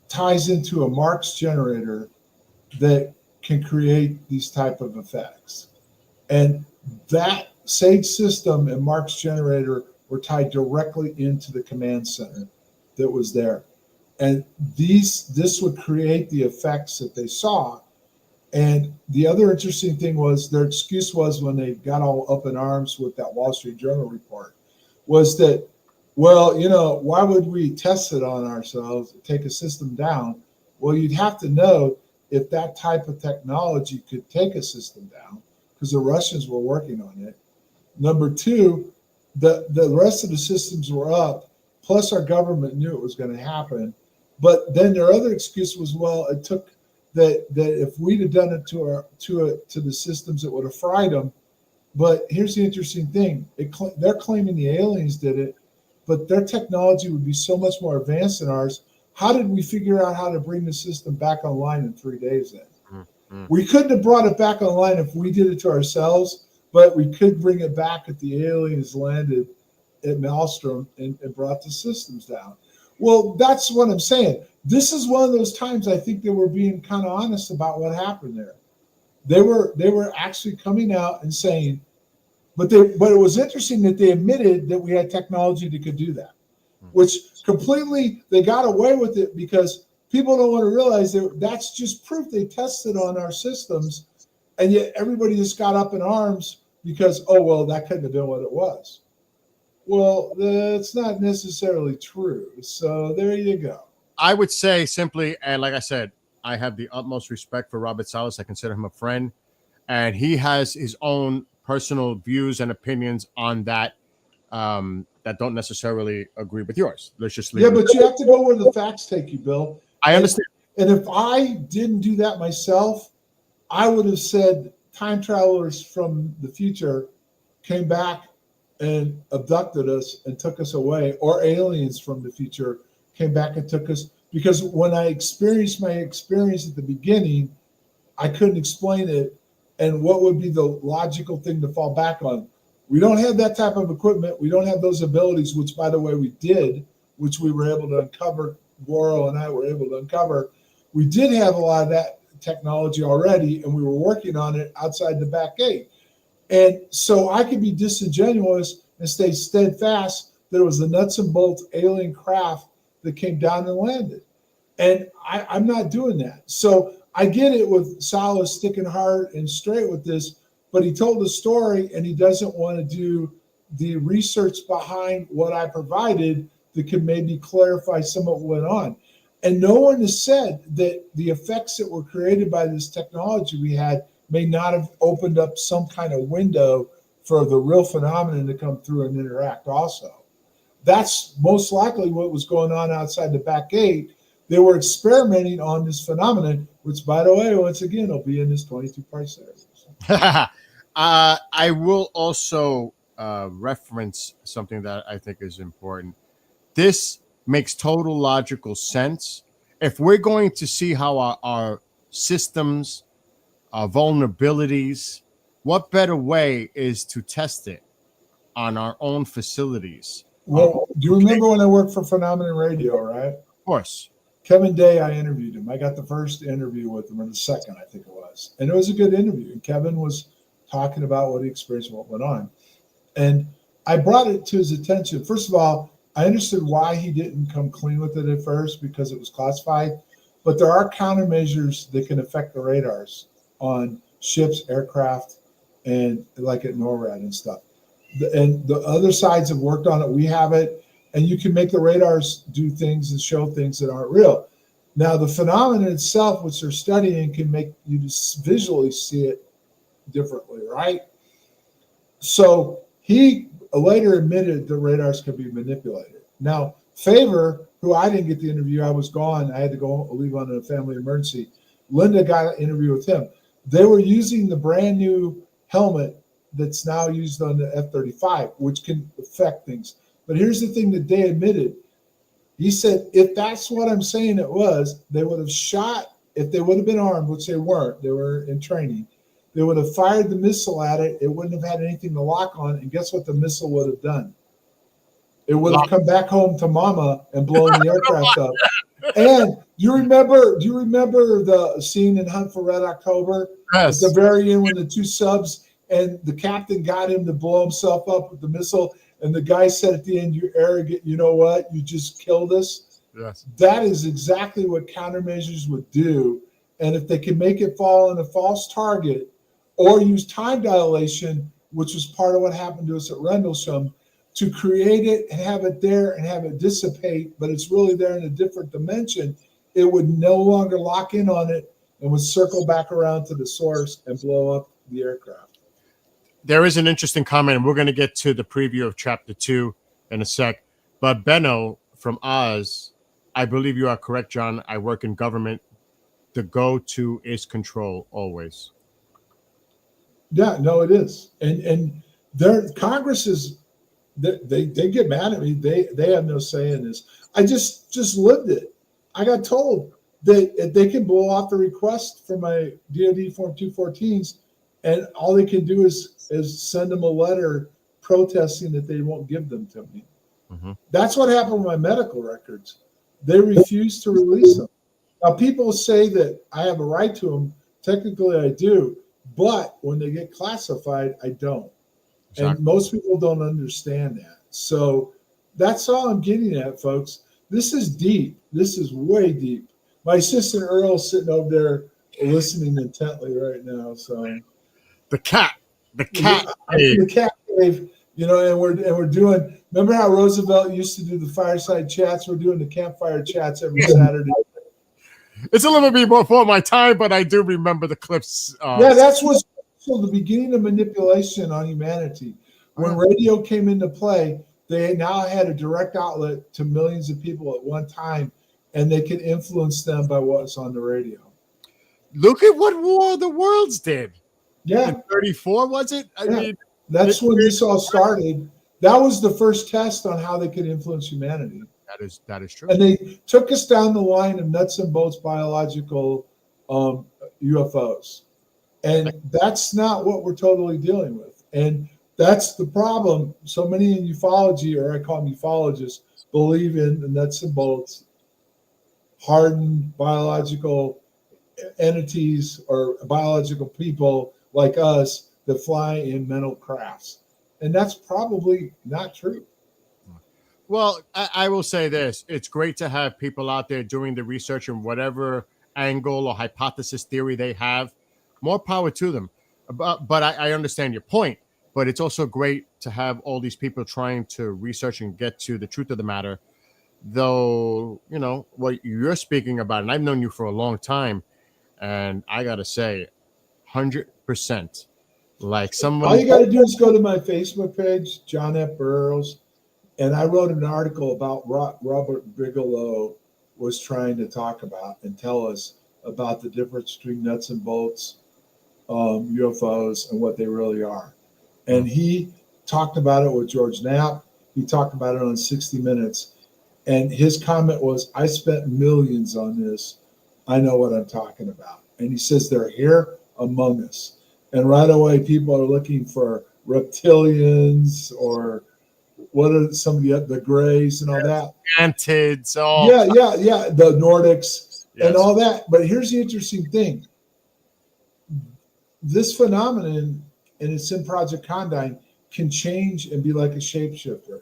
Speaker 2: ties into a Marx generator that can create these type of effects. And that SAGE system and Marx generator were tied directly into the command center that was there. And this would create the effects that they saw. And the other interesting thing was, their excuse was, when they got all up in arms with that Wall Street Journal report, was that, well, why would we test it on ourselves, take a system down? Well, you'd have to know if that type of technology could take a system down, because the Russians were working on it. Number two, the rest of the systems were up, plus our government knew it was going to happen. But then their other excuse was, well, it took that if we'd have done it to the systems, it would have fried them. But here's the interesting thing: they're claiming the aliens did it, but their technology would be so much more advanced than ours. How did we figure out how to bring the system back online in 3 days then? Mm-hmm. We couldn't have brought it back online if we did it to ourselves, but we could bring it back if the aliens landed at Maelstrom and brought the systems down. Well, that's what I'm saying. This is one of those times I think they were being kind of honest about what happened there. They were actually coming out and saying, but it was interesting that they admitted that we had technology that could do that, which completely, they got away with it because people don't want to realize that that's just proof they tested on our systems, and yet everybody just got up in arms because, oh, well, that couldn't have been what it was. Well, that's not necessarily true. So there you go.
Speaker 1: I would say simply, and like I said, I have the utmost respect for Robert Salas. I consider him a friend, and he has his own personal views and opinions on that that don't necessarily agree with yours. Let's just leave.
Speaker 2: Yeah, but you have to go where the facts take you, Bill.
Speaker 1: I understand.
Speaker 2: And if I didn't do that myself, I would have said time travelers from the future came back and abducted us and took us away, or aliens from the future came back and took us. Because when I experienced my experience at the beginning, I couldn't explain it. And what would be the logical thing to fall back on? We don't have that type of equipment. We don't have those abilities, which, by the way, we did, which we were able to uncover. Goro and I were able to uncover. We did have a lot of that technology already, and we were working on it outside the back gate. And so I could be disingenuous and stay steadfast that it was the nuts and bolts alien craft that came down and landed. And I'm not doing that. So I get it with Salas sticking hard and straight with this, but he told a story and he doesn't want to do the research behind what I provided that could maybe clarify some of what went on. And no one has said that the effects that were created by this technology we had may not have opened up some kind of window for the real phenomenon to come through and interact also. That's most likely what was going on outside the back gate. They were experimenting on this phenomenon, which, by the way, once again, will be in this 22-part series.
Speaker 1: I will also reference something that I think is important. This makes total logical sense. If we're going to see how our systems, our vulnerabilities, what better way is to test it on our own facilities?
Speaker 2: Well, do you remember when I worked for Phenomenon Radio, right?
Speaker 1: Of course.
Speaker 2: Kevin Day, I interviewed him. I got the first interview with him, or the second, I think it was. And it was a good interview. And Kevin was talking about what he experienced and what went on. And I brought it to his attention. First of all, I understood why he didn't come clean with it at first, because it was classified. But there are countermeasures that can affect the radars on ships, aircraft, and like at NORAD and stuff. And the other sides have worked on it. We have it. And you can make the radars do things and show things that aren't real. Now, the phenomenon itself, which they're studying, can make you just visually see it differently, right? So he later admitted the radars could be manipulated. Now, Favor, who I didn't get the interview, I was gone. I had to go leave on a family emergency. Linda got an interview with him. They were using the brand new helmet that's now used on the F-35, which can affect things. But here's the thing that Day admitted. He said, if that's what I'm saying it was, they would have shot, if they would have been armed, which they weren't, they were in training, they would have fired the missile at it. It wouldn't have had anything to lock on. And guess what the missile would have done? It would have come back home to mama and blown the aircraft up. And do you remember the scene in Hunt for Red October?
Speaker 1: Yes.
Speaker 2: At the very end when the two subs and the captain got him to blow himself up with the missile. And the guy said at the end, "You're arrogant. You know what? You just killed us."
Speaker 1: Yes.
Speaker 2: That is exactly what countermeasures would do. And if they can make it fall on a false target or use time dilation, which was part of what happened to us at Rendlesham, to create it and have it there and have it dissipate, but it's really there in a different dimension, it would no longer lock in on it and would circle back around to the source and blow up the aircraft.
Speaker 1: There is an interesting comment, and we're going to get to the preview of Chapter 2 in a sec. But Benno from Oz, I believe you are correct, John. I work in government. The go-to is control always.
Speaker 2: Yeah, no, it is. And their Congress is, they get mad at me. They have no say in this. I just lived it. I got told that they can blow off the request for my DoD Form 214s, and all they can do is send them a letter protesting that they won't give them to me. Mm-hmm. That's what happened with my medical records. They refuse to release them. Now, people say that I have a right to them. Technically, I do. But when they get classified, I don't. Exactly. And most people don't understand that. So that's all I'm getting at, folks. This is deep. This is way deep. My assistant Earl's sitting over there listening intently right now. So
Speaker 1: The cat
Speaker 2: I'm in the cat cave, and we're doing. Remember how Roosevelt used to do the fireside chats? We're doing the campfire chats every Saturday.
Speaker 1: It's a little bit before my time, but I do remember the clips.
Speaker 2: Yeah, that's what's so the beginning of manipulation on humanity. When radio came into play, they now had a direct outlet to millions of people at one time, and they could influence them by what's on the radio.
Speaker 1: Look at what War of the Worlds did.
Speaker 2: Yeah.
Speaker 1: In 34, was it? I mean,
Speaker 2: that's when this all started. That was the first test on how they could influence humanity.
Speaker 1: That is true.
Speaker 2: And they took us down the line of nuts and bolts biological UFOs. And that's not what we're totally dealing with. And that's the problem. So many in ufology, or I call them ufologists, believe in the nuts and bolts, hardened biological entities or biological people like us that fly in mental crafts. And that's probably not true.
Speaker 1: Well, I will say this. It's great to have people out there doing the research in whatever angle or hypothesis theory they have. More power to them. But I understand your point. But it's also great to have all these people trying to research and get to the truth of the matter. Though, what you're speaking about, and I've known you for a long time, and I got to say, 100%. Like someone.
Speaker 2: All you got to do is go to my Facebook page, John F. Burroughs. And I wrote an article about Robert Bigelow was trying to talk about and tell us about the difference between nuts and bolts, UFOs, and what they really are. And he talked about it with George Knapp. He talked about it on 60 Minutes. And his comment was, I spent millions on this. I know what I'm talking about. And he says they're here among us. And right away, people are looking for reptilians or what are some of the Greys and all that?
Speaker 1: Antids,
Speaker 2: the Nordics and all that. But here's the interesting thing. This phenomenon, and it's in Project Condign, can change and be like a shapeshifter.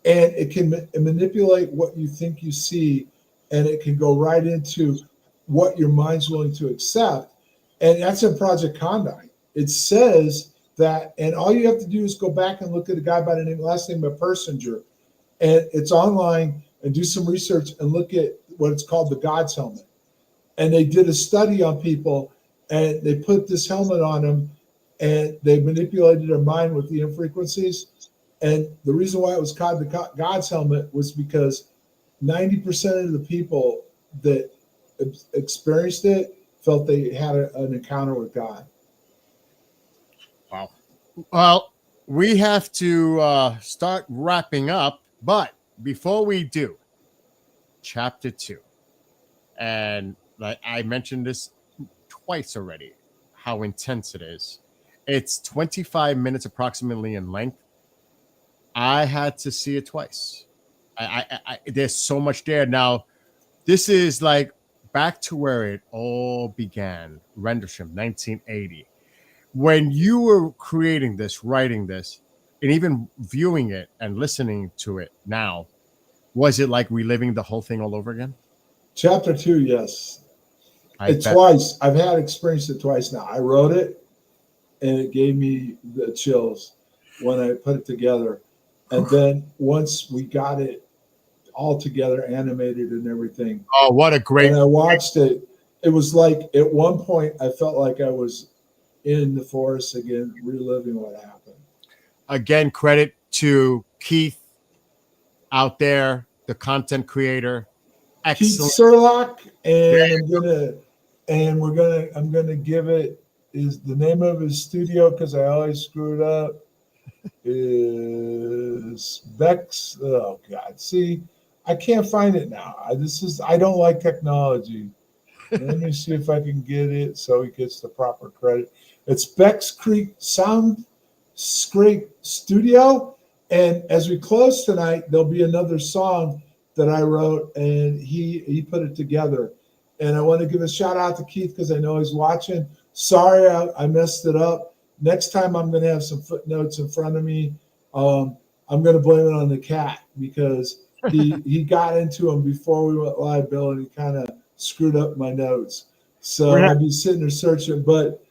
Speaker 2: And it can manipulate what you think you see, and it can go right into what your mind's willing to accept. And that's in Project Condign. It says that, and all you have to do is go back and look at a guy by the last name of Persinger, and it's online, and do some research and look at what it's called the God's helmet. And they did a study on people, and they put this helmet on them, and they manipulated their mind with the frequencies. And the reason why it was called the God's helmet was because 90% of the people that experienced it felt they had an encounter with God.
Speaker 1: Wow. Well, we have to start wrapping up, but before we do, chapter 2, and like I mentioned this twice already, how intense it is. It's 25 minutes approximately in length. I had to see it twice. I there's so much there. Now, this is like back to where it all began, Rendlesham, 1980. When you were creating this, writing this, and even viewing it and listening to it now, was it like reliving the whole thing all over again?
Speaker 2: Chapter 2, yes. Twice. I've had experienced it twice now. I wrote it, and it gave me the chills when I put it together. And then once we got it all together, animated and everything.
Speaker 1: Oh, what a great!
Speaker 2: And I watched it. It was like at one point I felt like I was in the forest again, reliving what happened.
Speaker 1: Again, credit to Keith out there, the content creator. Excellent.
Speaker 2: Keith Surlock, and I'm gonna give it is the name of his studio because I always screw it up. Is Bex? Oh God! See, I can't find it now. I don't like technology. Let me see if I can get it so he gets the proper credit. It's Beck's Creek Soundscape Studio. And as we close tonight, there'll be another song that I wrote, and he put it together. And I want to give a shout out to Keith because I know he's watching. Sorry, I messed it up. Next time I'm going to have some footnotes in front of me. I'm going to blame it on the cat because he got into him before we went live, Bill, and he kind of screwed up my notes. So I'd be sitting there searching, but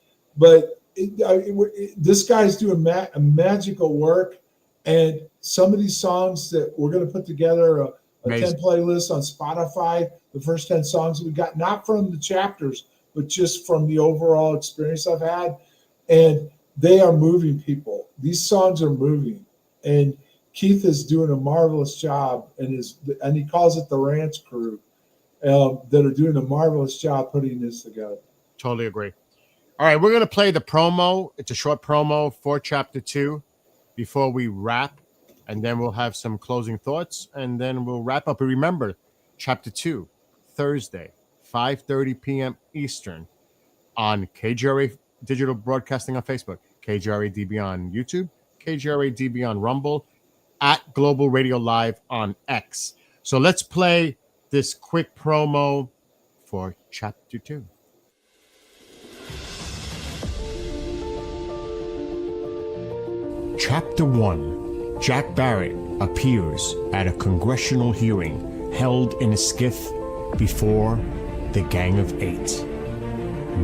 Speaker 2: this guy's doing magical work, and some of these songs that we're going to put together a 10 playlist on Spotify, the first 10 songs that we got, not from the chapters, but just from the overall experience I've had. And they are moving people. These songs are moving. And Keith is doing a marvelous job, and he calls it the Ranch Crew, that are doing a marvelous job putting this together.
Speaker 1: Totally agree. All right, we're going to play the promo. It's a short promo for Chapter 2 before we wrap, and then we'll have some closing thoughts, and then we'll wrap up. And remember, Chapter 2, Thursday, 5:30 p.m. Eastern on KGRA Digital Broadcasting on Facebook, KGRA DB on YouTube, KGRA DB on Rumble, at Global Radio Live on X. So let's play this quick promo for Chapter 2. Chapter 1. Jack Barrett appears at a congressional hearing held in a skiff before the Gang of Eight.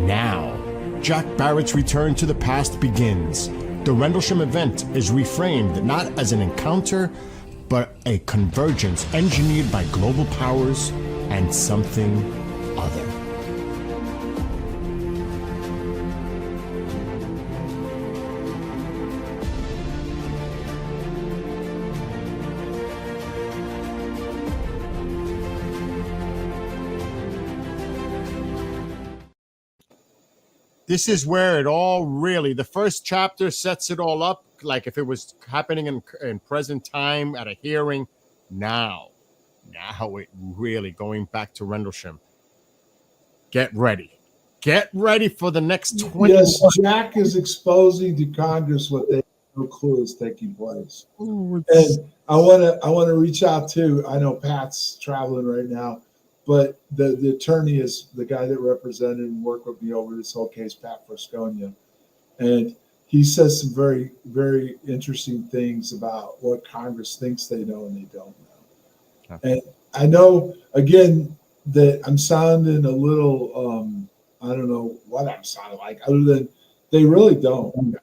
Speaker 1: Now, Jack Barrett's return to the past begins. The Rendlesham event is reframed not as an encounter, but a convergence engineered by global powers and something other. This is where it all really, the first chapter sets it all up, like if it was happening in present time at a hearing. Now it really going back to Rendlesham. Get ready for the next 20
Speaker 2: Yes, Jack is exposing to Congress what they have no clue is taking place. And I want to reach out to, I know Pat's traveling right now, but the attorney is the guy that represented and worked with me over this whole case, Pat Frasconia. And he says some very, very interesting things about what Congress thinks they know and they don't know. Okay. And I know, again, that I'm sounding a little, I don't know what I'm sounding like, other than they really don't.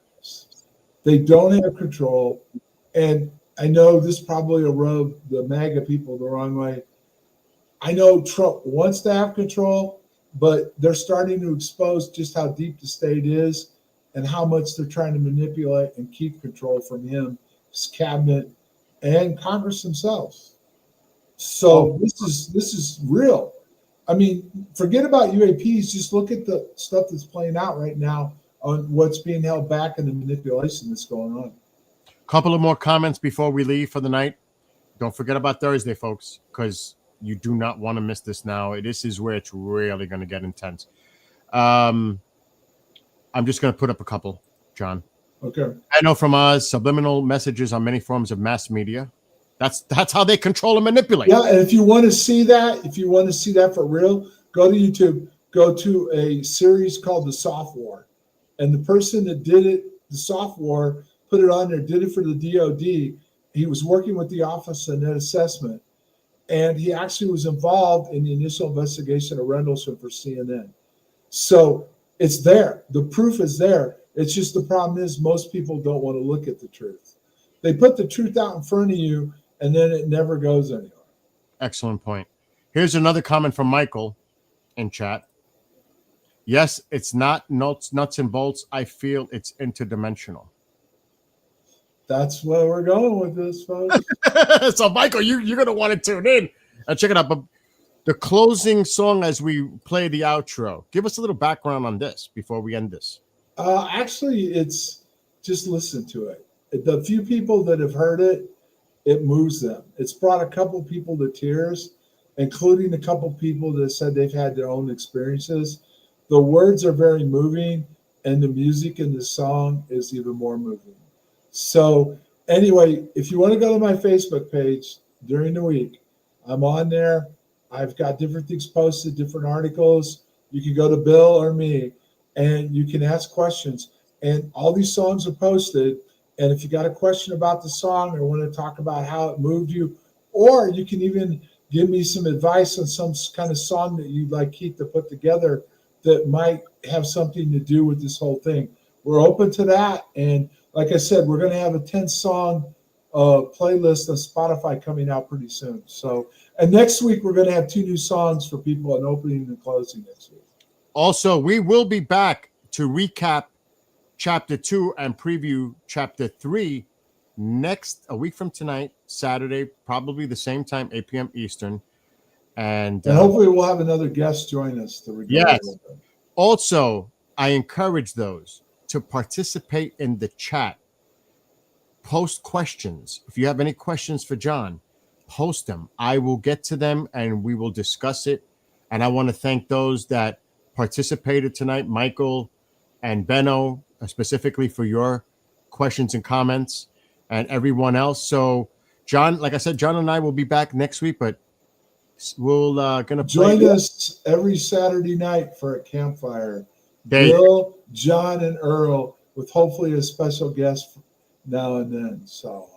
Speaker 2: They don't have control. And I know this probably will rub the MAGA people the wrong way. I know Trump wants to have control, but they're starting to expose just how deep the state is and how much they're trying to manipulate and keep control from him, his cabinet, and Congress themselves. So this is real. I mean, forget about UAPs. Just look at the stuff that's playing out right now on what's being held back and the manipulation that's going on.
Speaker 1: Couple of more comments before we leave for the night. Don't forget about Thursday, folks, because you do not want to miss this now. This is where it's really going to get intense. I'm just going to put up a couple, John.
Speaker 2: Okay.
Speaker 1: I know from Oz, subliminal messages on many forms of mass media. That's how they control and manipulate.
Speaker 2: Yeah, and if you want to see that, for real, go to YouTube. Go to a series called The Soft War. And the person that did it, The Soft War, put it on there, did it for the DOD. He was working with the Office of Net Assessment. And he actually was involved in the initial investigation of Rendlesham for CNN. So it's there. The proof is there. It's just the problem is most people don't want to look at the truth. They put the truth out in front of you, and then it never goes anywhere.
Speaker 1: Excellent point. Here's another comment from Michael in chat. Yes, it's not nuts and bolts. I feel it's interdimensional.
Speaker 2: That's where we're going with this, folks.
Speaker 1: So, Michael, you're going to want to tune in and check it out. But the closing song as we play the outro, give us a little background on this before we end this.
Speaker 2: Actually, it's just listen to it. The few people that have heard it, it moves them. It's brought a couple people to tears, including a couple people that said they've had their own experiences. The words are very moving, and the music in the song is even more moving. So anyway, if you want to go to my Facebook page during the week, I'm on there. I've got different things posted, different articles. You can go to Bill or me, and you can ask questions. And all these songs are posted. And if you got a question about the song or want to talk about how it moved you, or you can even give me some advice on some kind of song that you'd like Keith to put together that might have something to do with this whole thing. We're open to that. And like I said, we're going to have a 10-song playlist on Spotify coming out pretty soon. So, and next week, we're going to have 2 new songs for people on opening and closing next week.
Speaker 1: Also, we will be back to recap Chapter 2 and preview Chapter 3 a week from tonight, Saturday, probably the same time, 8 p.m. Eastern. And
Speaker 2: hopefully we'll have another guest join us to record.
Speaker 1: Yes. Also, I encourage those to participate in the chat. Post questions. If you have any questions for John, post them. I will get to them and we will discuss it. And I want to thank those that participated tonight, Michael and Benno, specifically for your questions and comments, and everyone else. So, John, like I said, John and I will be back next week, but we'll gonna
Speaker 2: join us every Saturday night for a campfire. Bill, John, and Earl, with hopefully a special guest now and then. So,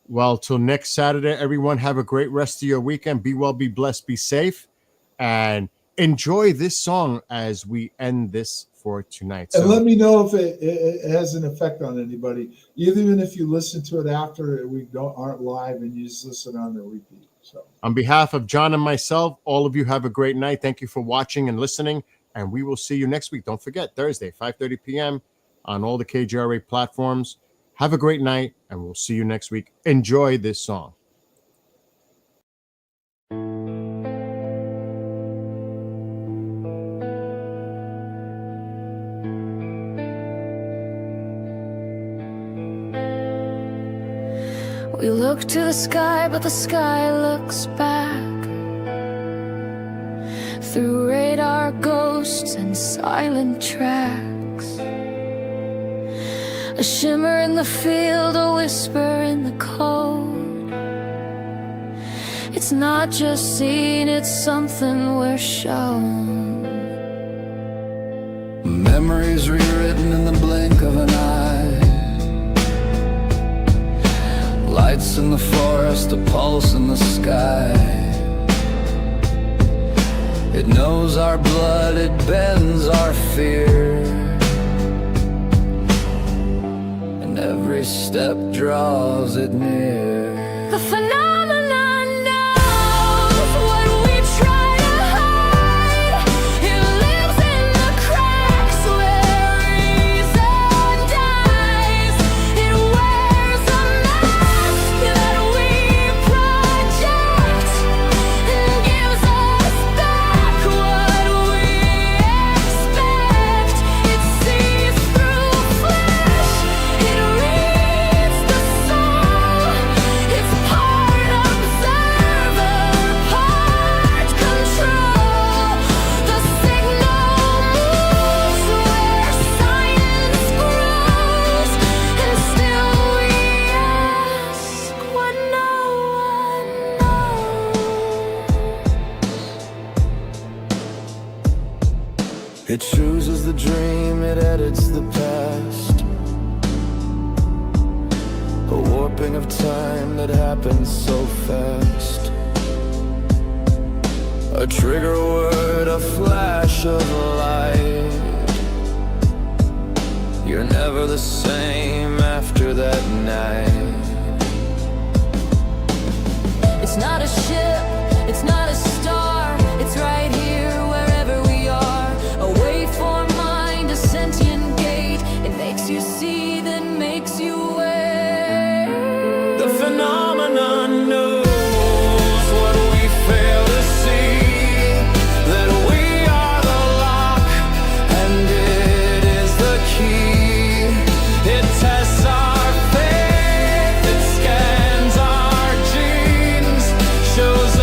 Speaker 1: well, till next Saturday, everyone have a great rest of your weekend. Be well, be blessed, be safe, and enjoy this song as we end this for tonight.
Speaker 2: And let me know if it has an effect on anybody, even if you listen to it after we aren't live and you just listen on the repeat. So, on
Speaker 1: behalf of John and myself, all of you have a great night. Thank you for watching and listening, and we will see you next week. Don't forget, Thursday, 5:30 p.m. on all the KGRA platforms. Have a great night, and we'll see you next week. Enjoy this song.
Speaker 5: We look to the sky, but the sky looks back. Through radar ghosts and silent tracks, a shimmer in the field, a whisper in the code. It's not just seen, it's something we're shown.
Speaker 4: Memories rewritten in the blink of an eye. Lights in the forest, a pulse in the sky. It knows our blood, it bends our fear, and every step draws it near.
Speaker 5: The phenomenon knows what we try to hide. It lives in the cracks where reason dies. It wears a mask that we project and gives us back what we expect. It sees through flesh, it reads the soul. It's part observer, part control. The signal moves where silence grows, and still we ask what no one knows.
Speaker 4: It chooses the dream, it edits the past. A warping of time that happens so fast. A trigger word, a flash of light. You're never the same after that night.
Speaker 5: It's not a ship, it's not a star, it's right here wherever we are. A waveform mind, a sentient gate. It makes you see, then makes you aware.
Speaker 4: The phenomenon knows what we fail to see, that we are the lock and it is the key. It tests our faith, it scans our genes, shows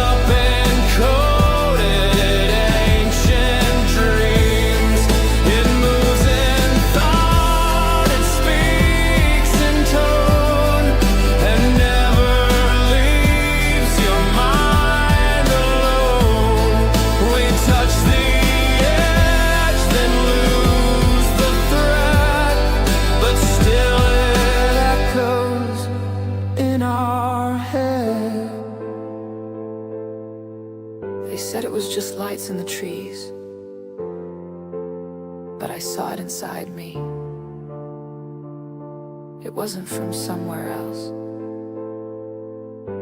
Speaker 5: trees, but I saw it inside me. It wasn't from somewhere else.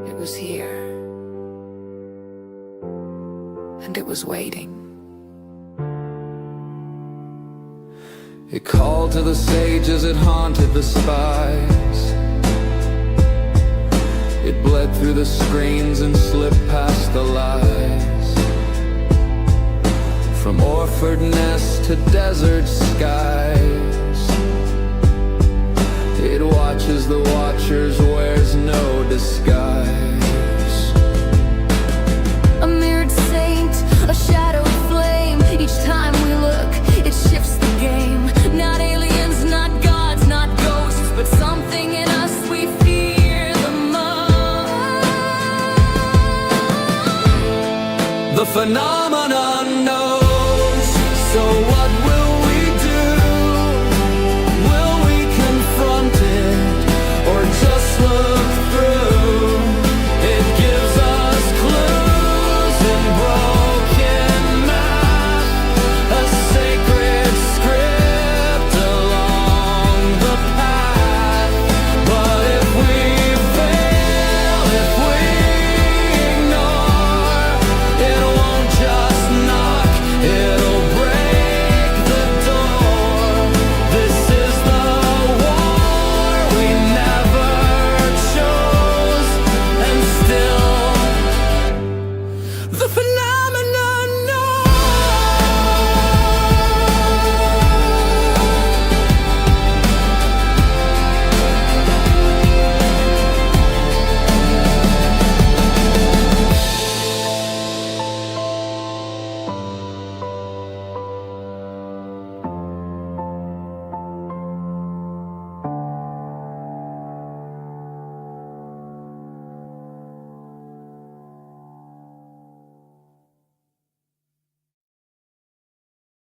Speaker 5: It was here, and it was waiting.
Speaker 6: It called to the sages, it haunted the spies. It bled through the screens and slipped past the lies. From orphaned nests to desert skies, it watches the watchers, wears no disguise.